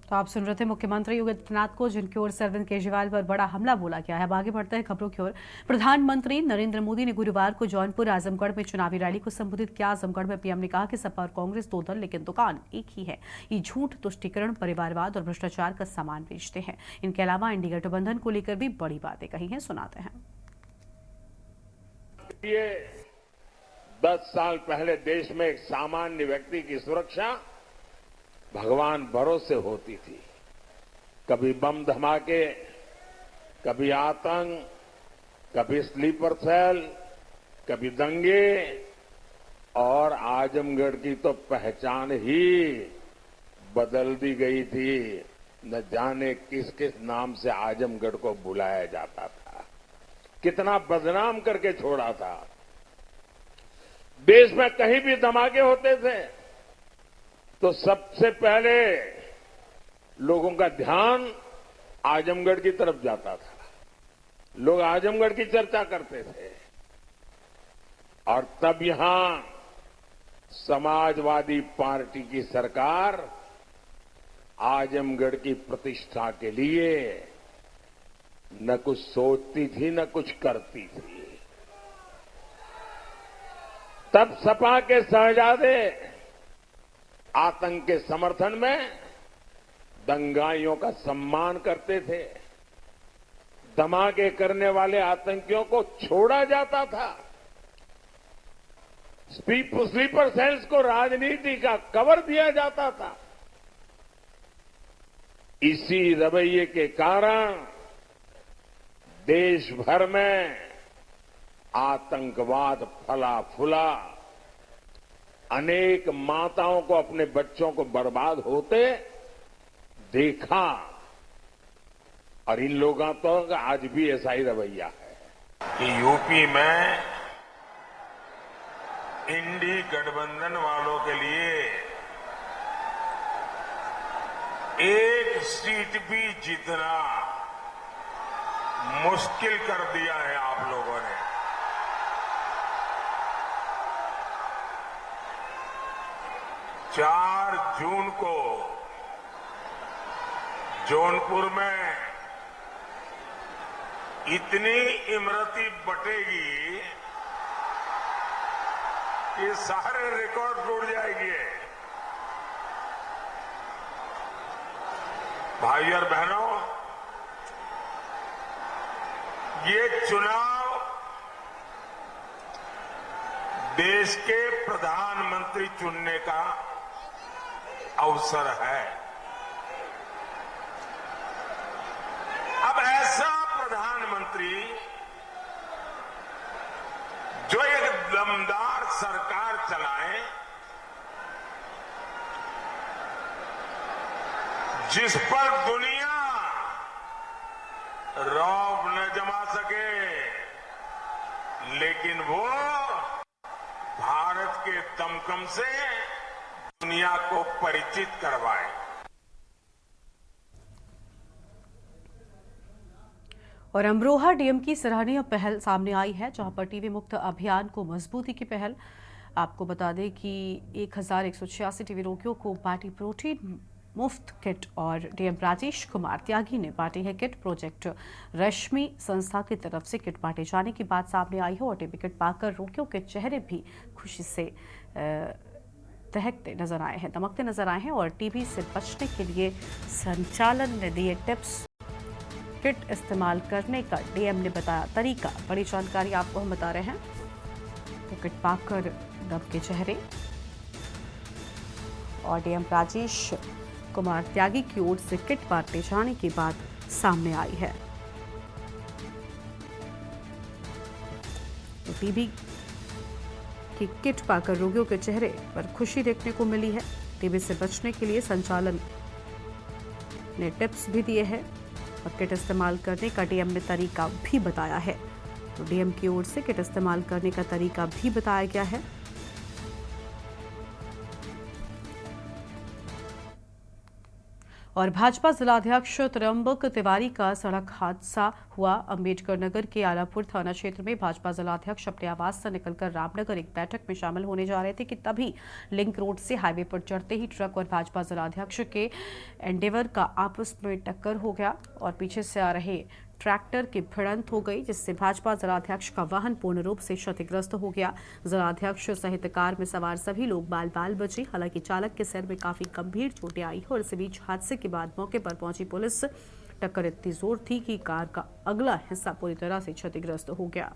तो आप सुन रहे थे मुख्यमंत्री योगी आदित्यनाथ को, जिनकी ओर से अरविंद केजरीवाल पर बड़ा हमला बोला गया है। अब आगे बढ़ते हैं खबरों की ओर। प्रधानमंत्री नरेंद्र मोदी ने गुरुवार को जौनपुर आजमगढ़ में चुनावी रैली को संबोधित किया। आजमगढ़ में पीएम ने कहा कि सपा और कांग्रेस दो दल, लेकिन दुकान एक ही है। ये झूठ, तुष्टीकरण, परिवारवाद और भ्रष्टाचार का सामान बेचते हैं। इनके अलावा इंडी गठबंधन को लेकर भी बड़ी बातें कही हैं, सुनाते हैं। 10 साल पहले देश में एक सामान्य व्यक्ति की सुरक्षा भगवान भरोसे होती थी। कभी बम धमाके, कभी आतंक, कभी स्लीपर सेल, कभी दंगे, और आजमगढ़ की तो पहचान ही बदल दी गई थी। न जाने किस किस नाम से आजमगढ़ को बुलाया जाता था, कितना बदनाम करके छोड़ा था। देश में कहीं भी धमाके होते थे तो सबसे पहले लोगों का ध्यान आजमगढ़ की तरफ जाता था। लोग आजमगढ़ की चर्चा करते थे। और तब यहां समाजवादी पार्टी की सरकार आजमगढ़ की प्रतिष्ठा के लिए न कुछ सोचती थी, न कुछ करती थी। तब सपा के शहजादे आतंक के समर्थन में दंगाइयों का सम्मान करते थे। धमाके करने वाले आतंकियों को छोड़ा जाता था। स्लीपर सेल्स को राजनीति का कवर दिया जाता था। इसी रवैये के कारण देश भर में आतंकवाद फला फूला। अनेक माताओं को अपने बच्चों को बर्बाद होते देखा और इन लोगों तो आज भी ऐसा ही रवैया है कि यूपी में इंडी गठबंधन वालों के लिए एक सीट भी जीतना मुश्किल कर दिया है आप लोगों ने। 4 जून को जौनपुर में इतनी इमरती बटेगी कि सारे रिकॉर्ड टूट जाएंगे। भाई और बहनों, ये चुनाव देश के प्रधानमंत्री चुनने का अवसर है। अब ऐसा प्रधानमंत्री जो एक दमदार सरकार चलाए, जिस पर दुनिया रौब न जमा सके, लेकिन वो भारत के दमखम से दुनिया को परिचित करवाए। और अमरोहा डीएम की सराहनीय पहल सामने आई है, जहां पर टीबी मुक्त अभियान को मजबूती की पहल। आपको बता दें कि 1186 टीबी रोगियों को बांटी प्रोटीन मुफ्त किट और डीएम राजेश कुमार त्यागी ने बांटी है किट। प्रोजेक्ट रश्मि संस्था की तरफ से किट बांटे जाने की बात सामने आई है और टीबी किट पाकर रोगियों के चेहरे भी खुशी से दहकते नजर आए हैं, दमकते नजर आए हैं। और टीबी से बचने के लिए संचालन ने दिए टिप्स। किट इस्तेमाल करने का डीएम ने बताया तरीका। बड़ी जानकारी आपको हम बता रहे हैं। तो किट पाकर दबके चेहरे और डीएम राजेश कुमार त्यागी की ओर से किट बांटे जाने की बात सामने आई है। तो टीबी की किट पाकर रोगियों के चेहरे पर खुशी देखने को मिली है। टीबी से बचने के लिए संचालन ने टिप्स भी दिए हैं और किट इस्तेमाल करने का डीएम ने तरीका भी बताया है। तो डीएम की ओर से किट इस्तेमाल करने का तरीका भी बताया गया है। और भाजपा जिलाध्यक्ष त्र्यंबक तिवारी का सड़क हादसा हुआ। अंबेडकर नगर के आलापुर थाना क्षेत्र में भाजपा जिलाध्यक्ष अपने आवास से निकलकर रामनगर एक बैठक में शामिल होने जा रहे थे कि तभी लिंक रोड से हाईवे पर चढ़ते ही ट्रक और भाजपा जिलाध्यक्ष के एंडेवर का आपस में टक्कर हो गया और पीछे से आ रहे ट्रैक्टर की भिड़ंत हो गई, जिससे भाजपा जिलाध्यक्ष का वाहन पूर्ण रूप से क्षतिग्रस्त हो गया। जिलाध्यक्ष सहित कार में सवार सभी लोग बाल बाल बचे। हालांकि चालक के सिर में काफी गंभीर चोटें आई और इस बीच हादसे के बाद मौके पर पहुंची पुलिस। टक्कर इतनी जोर थी कि कार का अगला हिस्सा पूरी तरह से क्षतिग्रस्त हो गया।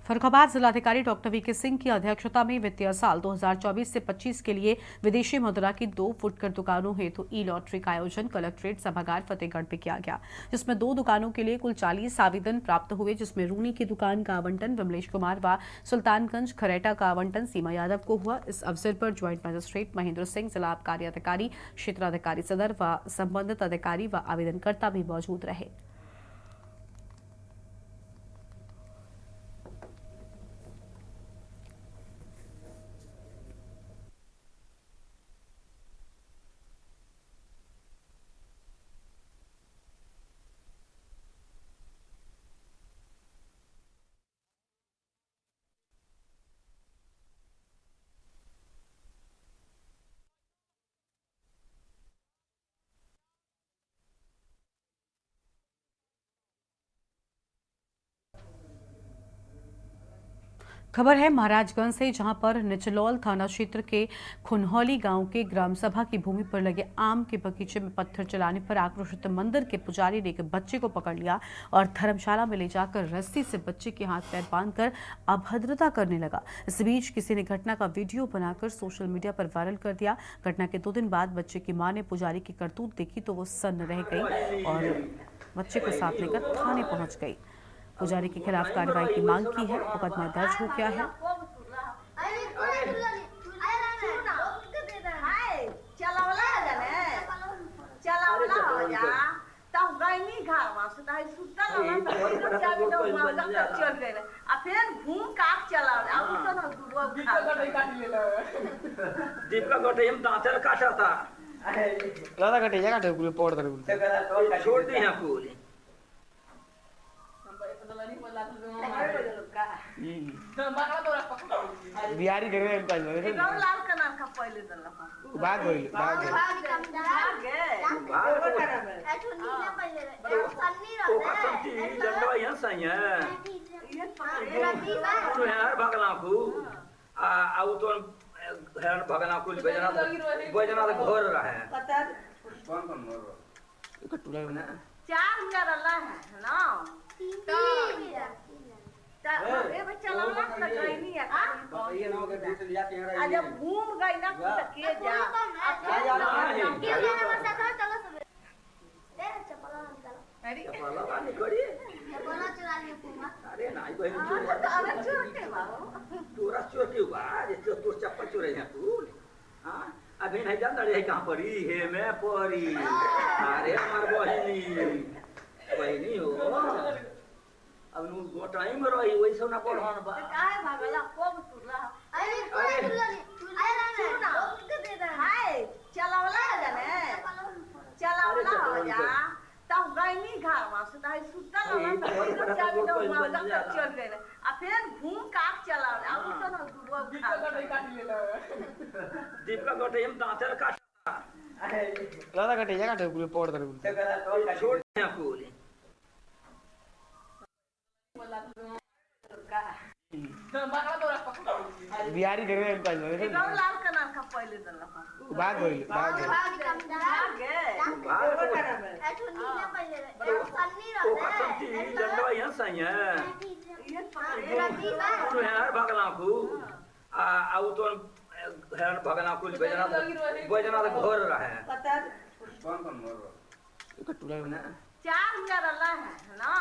फर्रुखाबाद जिलाधिकारी डॉक्टर वीके सिंह की अध्यक्षता में वित्तीय साल 2024 से 25 के लिए विदेशी मुद्रा की 2 फुटकर दुकानों हेतु ई लॉटरी का आयोजन कलेक्ट्रेट सभागार फतेहगढ़ में किया गया, जिसमें 2 दुकानों के लिए कुल 40 आवेदन प्राप्त हुए, जिसमें रूनी की दुकान का आवंटन विमलेश कुमार व सुल्तानगंज खरेटा का आवंटन सीमा यादव को हुआ। इस अवसर पर ज्वाइंट मजिस्ट्रेट महेंद्र सिंह, जिला आबकारी अधिकारी, क्षेत्राधिकारी सदर व संबंधित अधिकारी व आवेदनकर्ता भी मौजूद रहे। खबर है महाराजगंज से, जहां पर निचलौल थाना क्षेत्र के खुनहौली गांव के ग्राम सभा की भूमि पर लगे आम के बगीचे में पत्थर चलाने पर आक्रोशित मंदिर के पुजारी ने एक बच्चे को पकड़ लिया और धर्मशाला में ले जाकर रस्सी से बच्चे के हाथ पैर बांधकर अभद्रता करने लगा। इस बीच किसी ने घटना का वीडियो बनाकर सोशल मीडिया पर वायरल कर दिया। घटना के 2 दिन बाद बच्चे की मां ने पुजारी की करतूत देखी तो वो सन्न रह गई और बच्चे को साथ लेकर थाने पहुंच गई। पुजारी के खिलाफ कार्रवाई की मांग की है। मुकदमा दर्ज हो गया है। बिहारी लाल कलर का पहले भाग गई भगना कुल बजना घर रहे 4 हजार अल्लाह है ना जब घूम गई ना के जा अरे नहीं तोरा चोर के तोर चप्पल चोरे हैं तू अभी नहीं जानता रहे कहाँ पड़ी हे मैं पड़ी। अरे हमार बहिनी हो अब गोटाई में रही वैसे ना पढ़ान बा काहे भागला कोब तुरला चलावला जाने चलावला हो जा तब गईनी घर में से ताई सुतल ना चाबी दो मांगा चल गए आ फिर घूम काट चलावला अब तो ना दुबो काट ले दीपका गोटे हम दांतर काट लादा कटे जगह काटे पूरे पोड़ दर छोड़ दिया कुल बिहारी लाल कलर का पहले भाग गई भगना भगना कुल बजना घर रहे 4 हजार अल्लाह है ना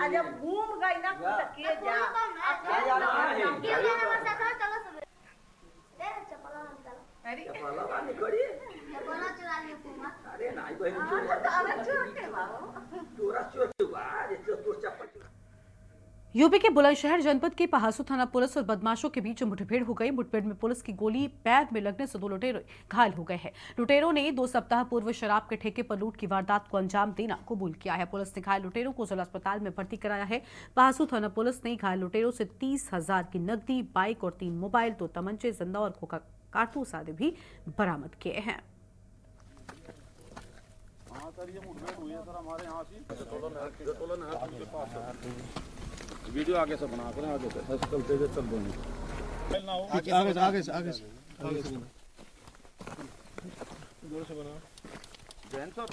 जब घूम गई ना के जा अरे नहीं तोरा चोर चप्पल यूपी के बुलंदशहर जनपद के पहासू थाना पुलिस और बदमाशों के बीच मुठभेड़ हो गई। मुठभेड़ में पुलिस की गोली पैर में लगने से 2 लुटेरे घायल हो गए हैं। लुटेरों ने 2 सप्ताह पूर्व शराब के ठेके पर लूट की वारदात को अंजाम देना कबूल किया है। पुलिस ने घायल लुटेरों को जिला अस्पताल में भर्ती कराया है। पहासू थाना पुलिस ने घायल लुटेरों से 30,000 की नकदी, बाइक और 3 मोबाइल, 2 तमंचे, जिंदा और खोखा कारतूस आदि भी बरामद किए हैं। वीडियो आगे से बना कर आगे से चलते हुए चल दोगे आगे से जोर से बना जैन सर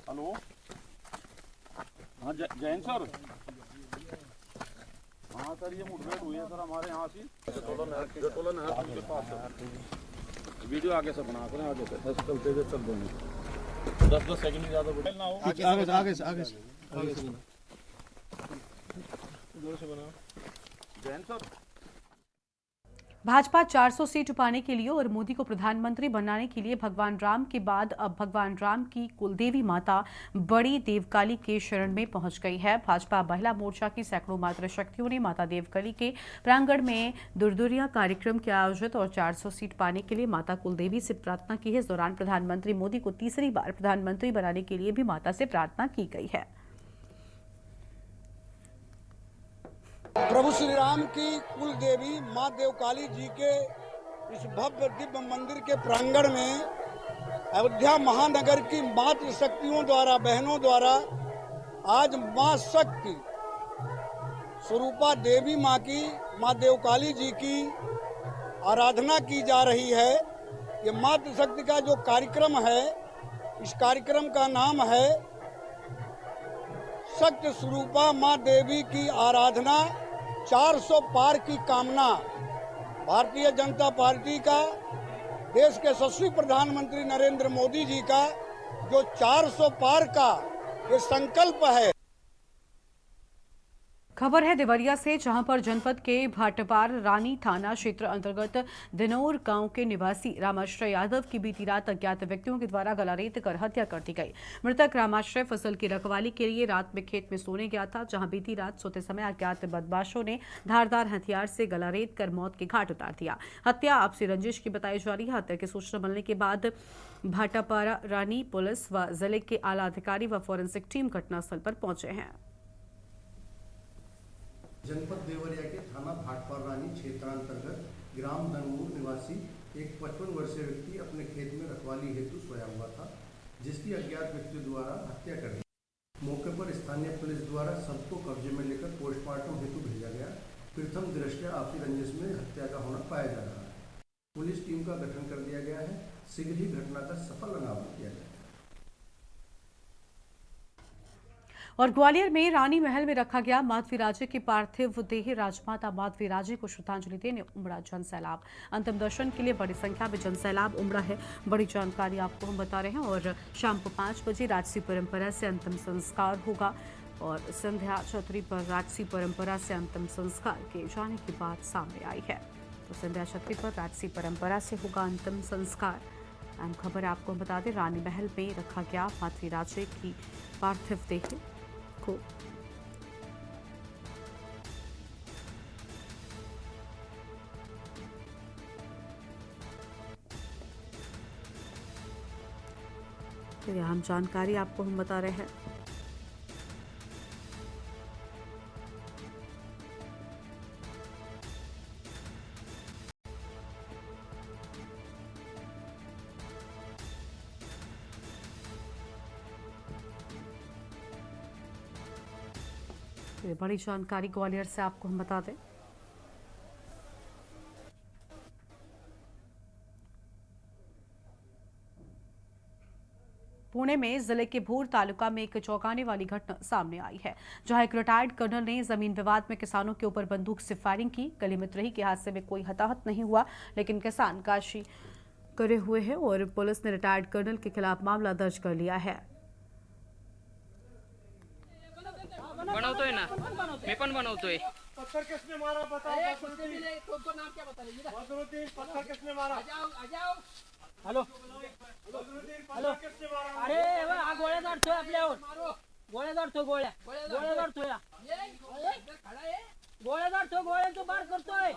हेलो हाँ जैन सर हाँ सर ये मुठभेड़ हुई है सर हमारे यहाँ से के पास वीडियो आगे से बना कर आगे से चलते हुए चल दोगे 10 सेकंड ज़्यादा आगे से जैन सर। भाजपा 400 सीट पाने के लिए और मोदी को प्रधानमंत्री बनाने के लिए भगवान राम के बाद अब भगवान राम की कुलदेवी माता बड़ी देवकाली के शरण में पहुंच गई है। भाजपा महिला मोर्चा की सैकड़ों मातृशक्तियों ने माता देवकाली के प्रांगण में दुर्दुरिया कार्यक्रम के आयोजित और 400 सीट पाने के लिए माता कुलदेवी से प्रार्थना की है। इस दौरान प्रधानमंत्री मोदी को तीसरी बार प्रधानमंत्री बनाने के लिए भी माता से प्रार्थना की गई है। प्रभु श्री राम की कुल देवी माँ देवकाली जी के इस भव्य दिव्य मंदिर के प्रांगण में अयोध्या महानगर की मातृशक्तियों द्वारा, बहनों द्वारा आज माँ शक्ति स्वरूपा देवी माँ की, माँ देवकाली जी की आराधना की जा रही है। ये मातृशक्ति का जो कार्यक्रम है, इस कार्यक्रम का नाम है शक्ति स्वरूपा माँ देवी की आराधना 400 पार की कामना। भारतीय जनता पार्टी का, देश के यशस्वी प्रधानमंत्री नरेंद्र मोदी जी का जो 400 पार का ये संकल्प है। खबर है देवरिया से, जहां पर जनपद के भाटपार रानी थाना क्षेत्र अंतर्गत दिनौर गांव के निवासी रामाश्रय यादव की बीती रात अज्ञात व्यक्तियों के द्वारा गला रेत कर हत्या कर दी गई। मृतक रामाश्रय फसल की रखवाली के लिए रात में खेत में सोने गया था, जहां बीती रात सोते समय अज्ञात बदमाशों ने धारदार हथियार से गला रेत कर मौत के घाट उतार दिया। हत्या आपसी रंजिश की बताई जा रही है। हत्या की सूचना मिलने के बाद भाटापारा रानी पुलिस व जिले के आला अधिकारी व फॉरेंसिक टीम घटनास्थल पर पहुंचे हैं। जनपद देवरिया के थाना भाटपार रानी क्षेत्रांतर्गत ग्राम दनूर निवासी एक 55 वर्षीय व्यक्ति अपने खेत में रखवाली हेतु सोया हुआ था, जिसकी अज्ञात व्यक्ति द्वारा हत्या कर दी। मौके पर स्थानीय पुलिस द्वारा शव को कब्जे में लेकर पोस्टमार्टम हेतु भेजा गया। प्रथम दृष्टया आपसी रंजिश में हत्या का होना पाया जा रहा है। पुलिस टीम का गठन कर दिया गया है। शीघ्र ही घटना का सफल अनावरण किया जाएगा। और ग्वालियर में रानी महल में रखा गया माधवीराजे की पार्थिव देह राजमाता माधवीराजे को श्रद्धांजलि देने उमड़ा जनसैलाब। अंतिम दर्शन के लिए बड़ी संख्या में जनसैलाब उमड़ा है। बड़ी जानकारी आपको हम बता रहे हैं। और शाम को 5 बजे राजसी परंपरा से अंतिम संस्कार होगा और संध्या छतरी पर राजसी परंपरा से अंतिम संस्कार किए जाने की बात सामने आई है। तो संध्या छतरी पर राजसी परंपरा से होगा अंतिम संस्कार। अहम खबर आपको हम बता दें, रानी महल में रखा गया माधवीराजे की पार्थिव देह को तो यहाँ जानकारी आपको हम बता रहे हैं। बड़ी जानकारी ग्वालियर से आपको हम बता दें। पुणे में जिले के भोर तालुका में एक चौंकाने वाली घटना सामने आई है, जहां एक रिटायर्ड कर्नल ने जमीन विवाद में किसानों के ऊपर बंदूक से फायरिंग की। गली मित्रही के हादसे में कोई हताहत नहीं हुआ, लेकिन किसान काशी करे हुए हैं और पुलिस ने रिटायर्ड कर्नल के खिलाफ मामला दर्ज कर लिया है। बनवतोय ना, मी पण बनवतोय। पत्थर किसने मारा बताओ। नाम क्या बता रही है? बदरुद्दीन। पत्थर किसने मारा? आ जाओ। हेलो बदरुद्दीन, पत्थर किसने मारा? अरे हा गोळ्या झाडतोय आपल्यावर, गोळ्या झाडतोय, गोळ्या झाडतोय, गोळ्या झाडतोय, गोळ्यांचं बार करतोय।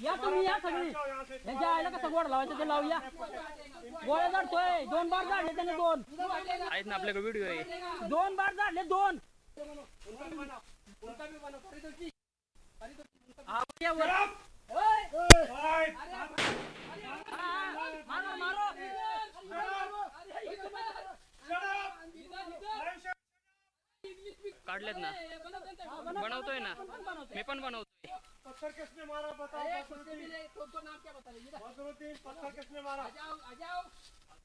या तुम्ही या सगळी, यांच्या आईला कसं गोड लावायचं ते लावूया। गोळ्या झाडतोय, 2 बार झाडले त्याने, 2 आहेत ना आपल्याकडे व्हिडिओ आहे। 2 बार झाडले, 2 काढलेत ना, बनवतोय ना, मी पण बनवतोय। पत्थर किसने मारा बताओ। नाम क्या बता रही है? बदरुद्दीन। पत्थर किसने मारा? आ जाओ।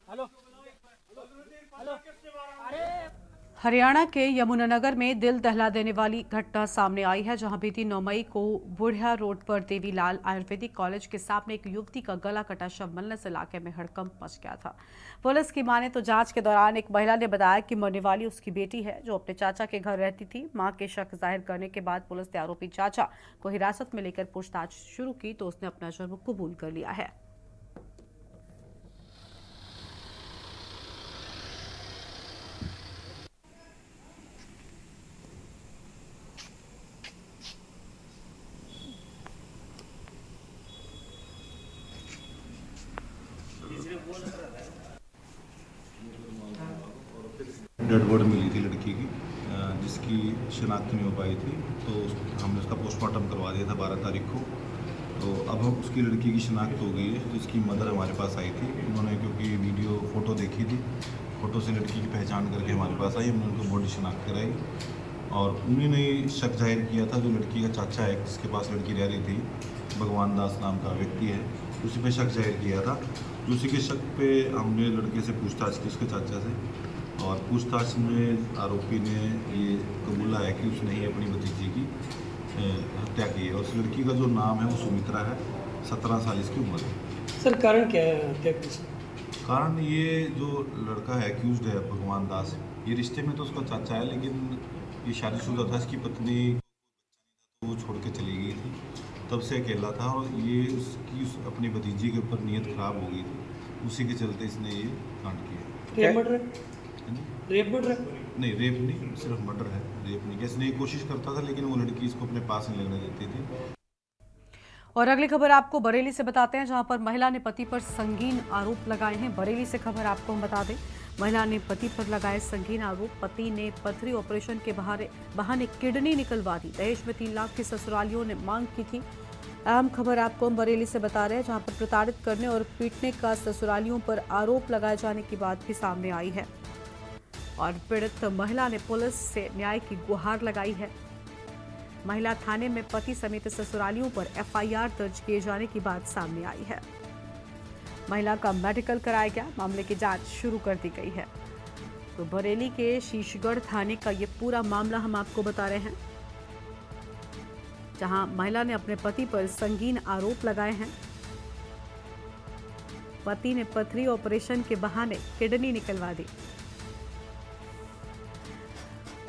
हेलो बदरुद्दीन, पत्थर किसने मारा? अरे हरियाणा के यमुनानगर में दिल दहला देने वाली घटना सामने आई है, जहां बीती 9 मई को बुढ़िया रोड पर देवीलाल आयुर्वेदिक कॉलेज के सामने एक युवती का गला कटा शव मिलने से इलाके में हड़कंप मच गया था। पुलिस की माने तो जांच के दौरान एक महिला ने बताया कि मरने वाली उसकी बेटी है, जो अपने चाचा के घर रहती थी। मां के शक जाहिर करने के बाद पुलिस ने आरोपी चाचा को हिरासत में लेकर पूछताछ शुरू की तो उसने अपना जुर्म कबूल कर लिया है। डेड बॉडी मिली थी लड़की की, जिसकी शिनाख्त नहीं हो पाई थी, तो हमने उसका पोस्टमार्टम करवा दिया था 12 तारीख को। तो अब हम उसकी लड़की की शिनाख्त हो गई है। तो इसकी मदर हमारे पास आई थी, उन्होंने क्योंकि वीडियो फ़ोटो देखी थी, फ़ोटो से लड़की की पहचान करके हमारे पास आई, हमने उनको बॉडी शिनाख्त कराई और उन्होंने शक जाहिर किया था जो लड़की का चाचा है जिसके पास लड़की रह रही थी, भगवान दास नाम का व्यक्ति है, उसी पे शक जाहिर किया था। उसी के शक पे हमने लड़के से पूछताछ की, उसके चाचा से, और पूछताछ में आरोपी ने ये कबूला है कि उसने ही अपनी भतीजी की हत्या की है। उस लड़की का जो नाम है वो सुमित्रा है, 17 साल इसकी उम्र है। सर कारण क्या है हत्या की? कारण ये जो लड़का है एक्यूज्ड है भगवान दास, ये रिश्ते में तो उसका चाचा है, लेकिन ये शादीशुदा था, इसकी पत्नी तो वो छोड़ के चली गई थी, तब से अकेला था और ये उसकी अपनी भतीजी के ऊपर नीयत खराब हो गई थी, उसी के चलते इसने ये कांड किया। Rape murder? Rape murder? नहीं, रेप नहीं, सिर्फ मर्डर है, रेप नहीं। इसने कोशिश करता था लेकिन वो लड़की इसको अपने पास नहीं लगने देती थी। और अगली खबर आपको बरेली से बताते हैं, जहां पर महिला ने पति पर संगीन आरोप लगाए हैं। बरेली से खबर आपको हम बता दें, महिला ने पति पर लगाए संगीन आरोप। पति ने पथरी ऑपरेशन के बहाने किडनी निकलवा दी। दहेज में 3 लाख की ससुरालियों ने मांग की थी। अहम खबर आपको हम बरेली से बता रहे हैं, जहां पर प्रताड़ित करने और पीटने का ससुरालियों पर आरोप लगाए जाने की बात भी सामने आई है और पीड़ित महिला ने पुलिस से न्याय की गुहार लगाई है। महिला थाने में पति समेत ससुरालियों पर एफआईआर दर्ज किए जाने की बात सामने आई है। महिला का मेडिकल कराया गया, मामले की जांच शुरू कर दी गई है। तो बरेली के शीशगढ़ थाने का ये पूरा मामला हम आपको बता रहे हैं, जहां महिला ने अपने पति पर संगीन आरोप लगाए हैं। पति ने पथरी ऑपरेशन के बहाने किडनी निकलवा दी।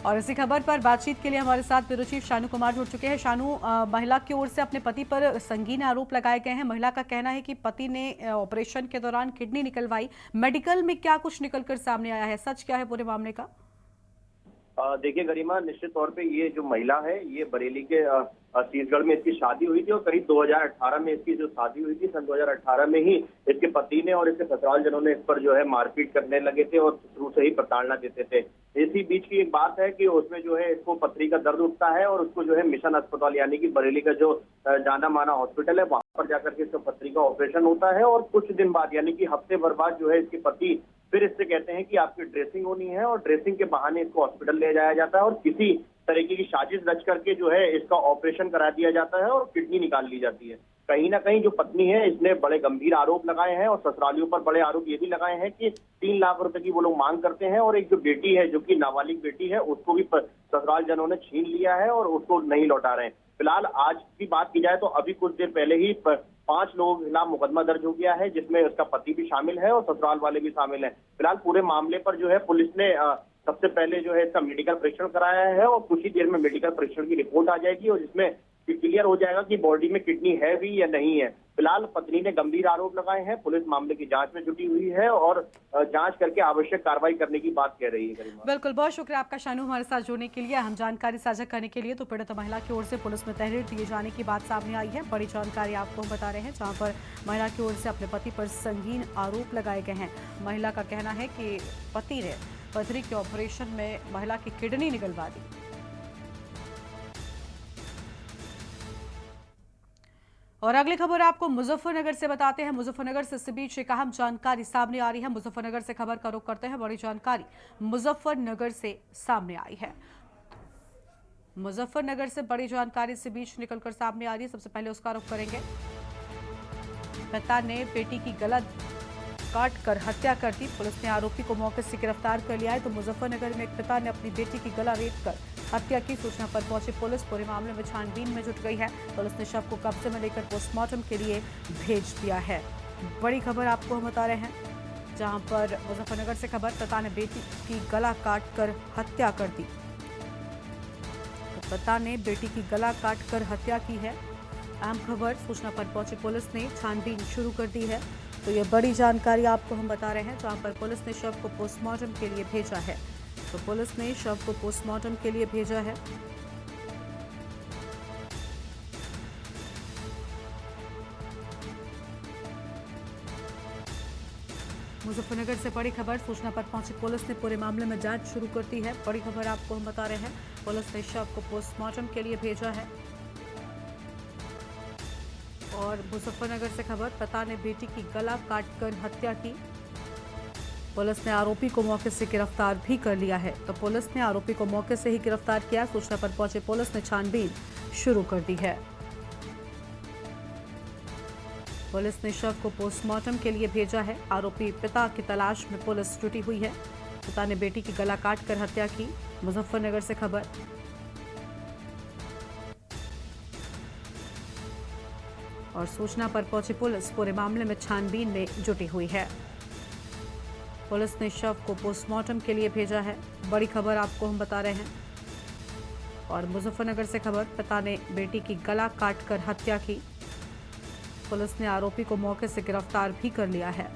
और इसी खबर पर बातचीत के लिए हमारे साथ ब्यूरो चीफ शानू कुमार जुड़ चुके हैं। शानू, महिला की ओर से अपने पति पर संगीन आरोप लगाए गए हैं। महिला का कहना है कि पति ने ऑपरेशन के दौरान किडनी निकलवाई। मेडिकल में क्या कुछ निकलकर सामने आया है, सच क्या है पूरे मामले का? देखिए गरिमा, निश्चित तौर पे ये जो महिला है ये बरेली के शीशगढ़ में इसकी शादी हुई थी और करीब 2018 में इसकी जो शादी हुई थी, सन 2018 में ही इसके पति ने और इसके ससुराल जनों ने इस पर जो है मारपीट करने लगे थे और शुरू से ही प्रताड़ना देते थे। इसी बीच की एक बात है कि उसमें जो है इसको पथरी का दर्द उठता है और उसको जो है मिशन अस्पताल यानी कि बरेली का जो जाना माना हॉस्पिटल है वहां पर जाकर के इसका पथरी का ऑपरेशन होता है और कुछ दिन बाद यानी कि हफ्ते भर बाद जो है इसके पति फिर इससे कहते हैं कि आपकी ड्रेसिंग होनी है और ड्रेसिंग के बहाने इसको हॉस्पिटल ले जाया जाता है और किसी तरीके की साजिश रच करके जो है इसका ऑपरेशन करा दिया जाता है और किडनी निकाल ली जाती है। कहीं ना कहीं जो पत्नी है इसने बड़े गंभीर आरोप लगाए हैं और ससुरालियों पर बड़े आरोप ये भी लगाए हैं कि 3 लाख रुपए की वो लोग मांग करते हैं और एक जो बेटी है जो कि नाबालिग बेटी है उसको भी ससुराल जनों ने छीन लिया है और उसको नहीं लौटा रहे हैं। फिलहाल आज की बात की जाए तो अभी कुछ देर पहले ही 5 लोगों के खिलाफ मुकदमा दर्ज हो गया है, जिसमें उसका पति भी शामिल है और ससुराल वाले भी शामिल हैं। फिलहाल पूरे मामले पर जो है पुलिस ने सबसे पहले जो है इसका मेडिकल परीक्षण कराया है और कुछ ही देर में मेडिकल परीक्षण की रिपोर्ट आ जाएगी और जिसमें क्लियर हो जाएगा कि बॉडी में किडनी है भी या नहीं है। फिलहाल पत्नी ने गंभीर आरोप लगाए हैं, पुलिस मामले की जांच में जुटी हुई है और जांच करके आवश्यक कार्रवाई करने की बात कह रही है। बिल्कुल, बहुत शुक्रिया आपका शानू हमारे साथ जुड़ने के लिए, हम जानकारी साझा करने के लिए। तो पीड़ित महिला की ओर से पुलिस में तहरीर दिए जाने की बात सामने आई है। बड़ी जानकारी आपको हम बता रहे हैं, जहां पर महिला की ओर से अपने पति पर संगीन आरोप लगाए गए हैं। महिला का कहना है कि पति ने पथरी के ऑपरेशन में महिला की किडनी निकलवा दी। और अगली खबर आपको मुजफ्फरनगर से बताते हैं। मुजफ्फरनगर से इस बीच एक अहम जानकारी सामने आ रही है। मुजफ्फरनगर से खबर का रुख करते हैं। बड़ी जानकारी मुजफ्फरनगर से सामने आई है। मुजफ्फरनगर से बड़ी जानकारी इस बीच निकलकर सामने आ रही है। सबसे पहले उसका रुख करेंगे। पिता ने बेटी की गला काट कर हत्या कर दी। पुलिस ने आरोपी को मौके से गिरफ्तार कर लिया है। तो मुजफ्फरनगर में एक पिता ने अपनी बेटी की गला रेत कर हत्या की। सूचना पर पहुंची पुलिस पूरे मामले में छानबीन में जुट गई है। पुलिस ने शव को कब्जे में लेकर पोस्टमार्टम के लिए भेज दिया है। बड़ी खबर आपको हम बता रहे हैं, जहां पर मुजफ्फरनगर से खबर, पिता ने बेटी की गला काट कर हत्या कर दी। तो पिता ने बेटी की गला काट कर हत्या की है। अहम खबर, सूचना पर पहुंची पुलिस ने छानबीन शुरू कर दी है। तो ये बड़ी जानकारी आपको हम बता रहे हैं, जहां पर पुलिस ने शव को पोस्टमार्टम के लिए भेजा है। तो पुलिस ने शव को पोस्टमार्टम के लिए भेजा है। मुजफ्फरनगर से बड़ी खबर, सूचना पर पहुंची पुलिस ने पूरे मामले में जांच शुरू कर दी है। बड़ी खबर आपको हम बता रहे हैं, पुलिस ने शव को पोस्टमार्टम के लिए भेजा है और मुजफ्फरनगर से खबर, पिता ने बेटी की गला काटकर हत्या की। पुलिस ने आरोपी को मौके से गिरफ्तार भी कर लिया है। तो पुलिस ने आरोपी को मौके से ही गिरफ्तार किया। सूचना पर पहुंचे पुलिस ने छानबीन शुरू कर दी है। पुलिस ने शव को पोस्टमार्टम के लिए भेजा है। आरोपी पिता की तलाश में पुलिस जुटी हुई है। पिता ने बेटी की गला काटकर हत्या की। मुजफ्फरनगर से खबर। और सूचना पर पहुंची पुलिस पूरे मामले में छानबीन में जुटी हुई है। पुलिस ने शव को पोस्टमार्टम के लिए भेजा है। बड़ी खबर आपको हम बता रहे हैं। और मुजफ्फरनगर से खबर, पिता ने बेटी की गला काटकर हत्या की। पुलिस ने आरोपी को मौके से गिरफ्तार भी कर लिया है।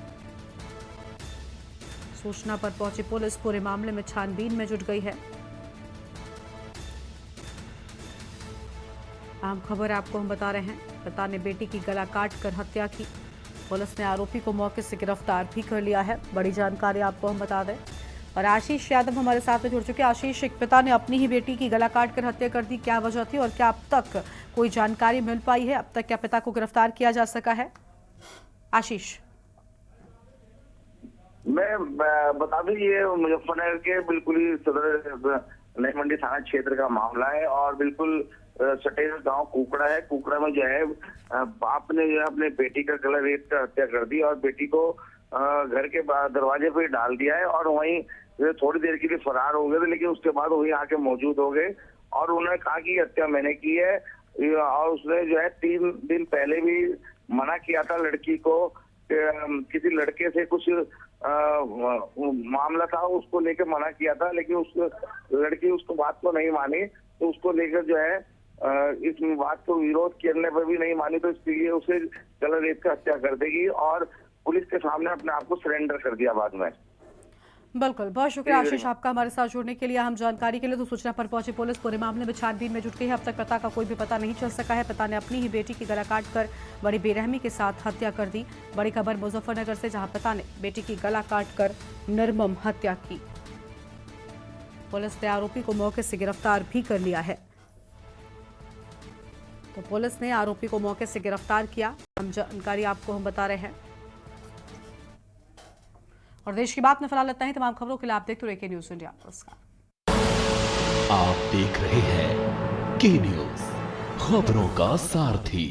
सूचना पर पहुंची पुलिस पूरे मामले में छानबीन में जुट गई है। अहम खबर आपको हम बता रहे हैं। पिता ने बेटी की गला काटकर हत्या की। पुलिस ने आरोपी को मौके से गिरफ्तार भी कर लिया है। बड़ी जानकारी आपको हम बता दें। और आशीष यादव हमारे साथ में जुड़ चुके हैं। आशीष, एक पिता ने अपनी ही बेटी की गला काटकर हत्या कर दी, क्या वजह थी और क्या अब तक कोई जानकारी मिल पाई है? अब तक क्या पिता को गिरफ्तार किया जा सका है? आशीष, मैं बता दूं, ये मुजफ्फरनगर के बिल्कुल ही सदर नई मंडी थाना क्षेत्र का मामला है और बिल्कुल सटेज गांव कुकड़ा है। कुकड़ा में जो है बाप ने जो है अपने बेटी का गला रेत कर हत्या कर दी और बेटी को घर के दरवाजे पे डाल दिया है और वहीं थोड़ी देर के लिए फरार हो गए थे, लेकिन उसके बाद वहीं आके मौजूद हो गए और उन्होंने कहा कि हत्या मैंने की है। और उसने जो है 3 दिन पहले भी मना किया था लड़की को, किसी लड़के से कुछ मामला था, उसको लेकर मना किया था, लेकिन उस लड़की उसको बात को नहीं मानी। तो उसको लेकर जो है इस बात को विरोध करने पर भी नहीं मानी, तो इसलिए उसे गला रेत कर हत्या कर देगी और पुलिस के सामने अपने आप को सरेंडर कर दिया बाद में। बिल्कुल, बहुत शुक्रिया आशीष आपका हमारे साथ जुड़ने के लिए, अहम जानकारी के लिए। तो सूचना पर पहुंची पुलिस पूरे मामले में छानबीन में जुट गई है। अब तक पिता का कोई भी पता नहीं चल सका है। पिता ने अपनी ही बेटी की गला काटकर बड़ी बेरहमी के साथ हत्या कर दी। बड़ी खबर मुजफ्फरनगर से, जहां पिता ने बेटी की गला काटकर निर्मम हत्या की। पुलिस ने आरोपी को मौके से गिरफ्तार भी कर लिया है। तो पुलिस ने आरोपी को मौके से गिरफ्तार किया। हम जानकारी आपको हम बता रहे हैं। और देश की बात में फिलहाल इतना ही। तमाम खबरों के लिए आप देखते रहिए न्यूज़ इंडिया। आप देख रहे हैं के न्यूज़, खबरों का सारथी।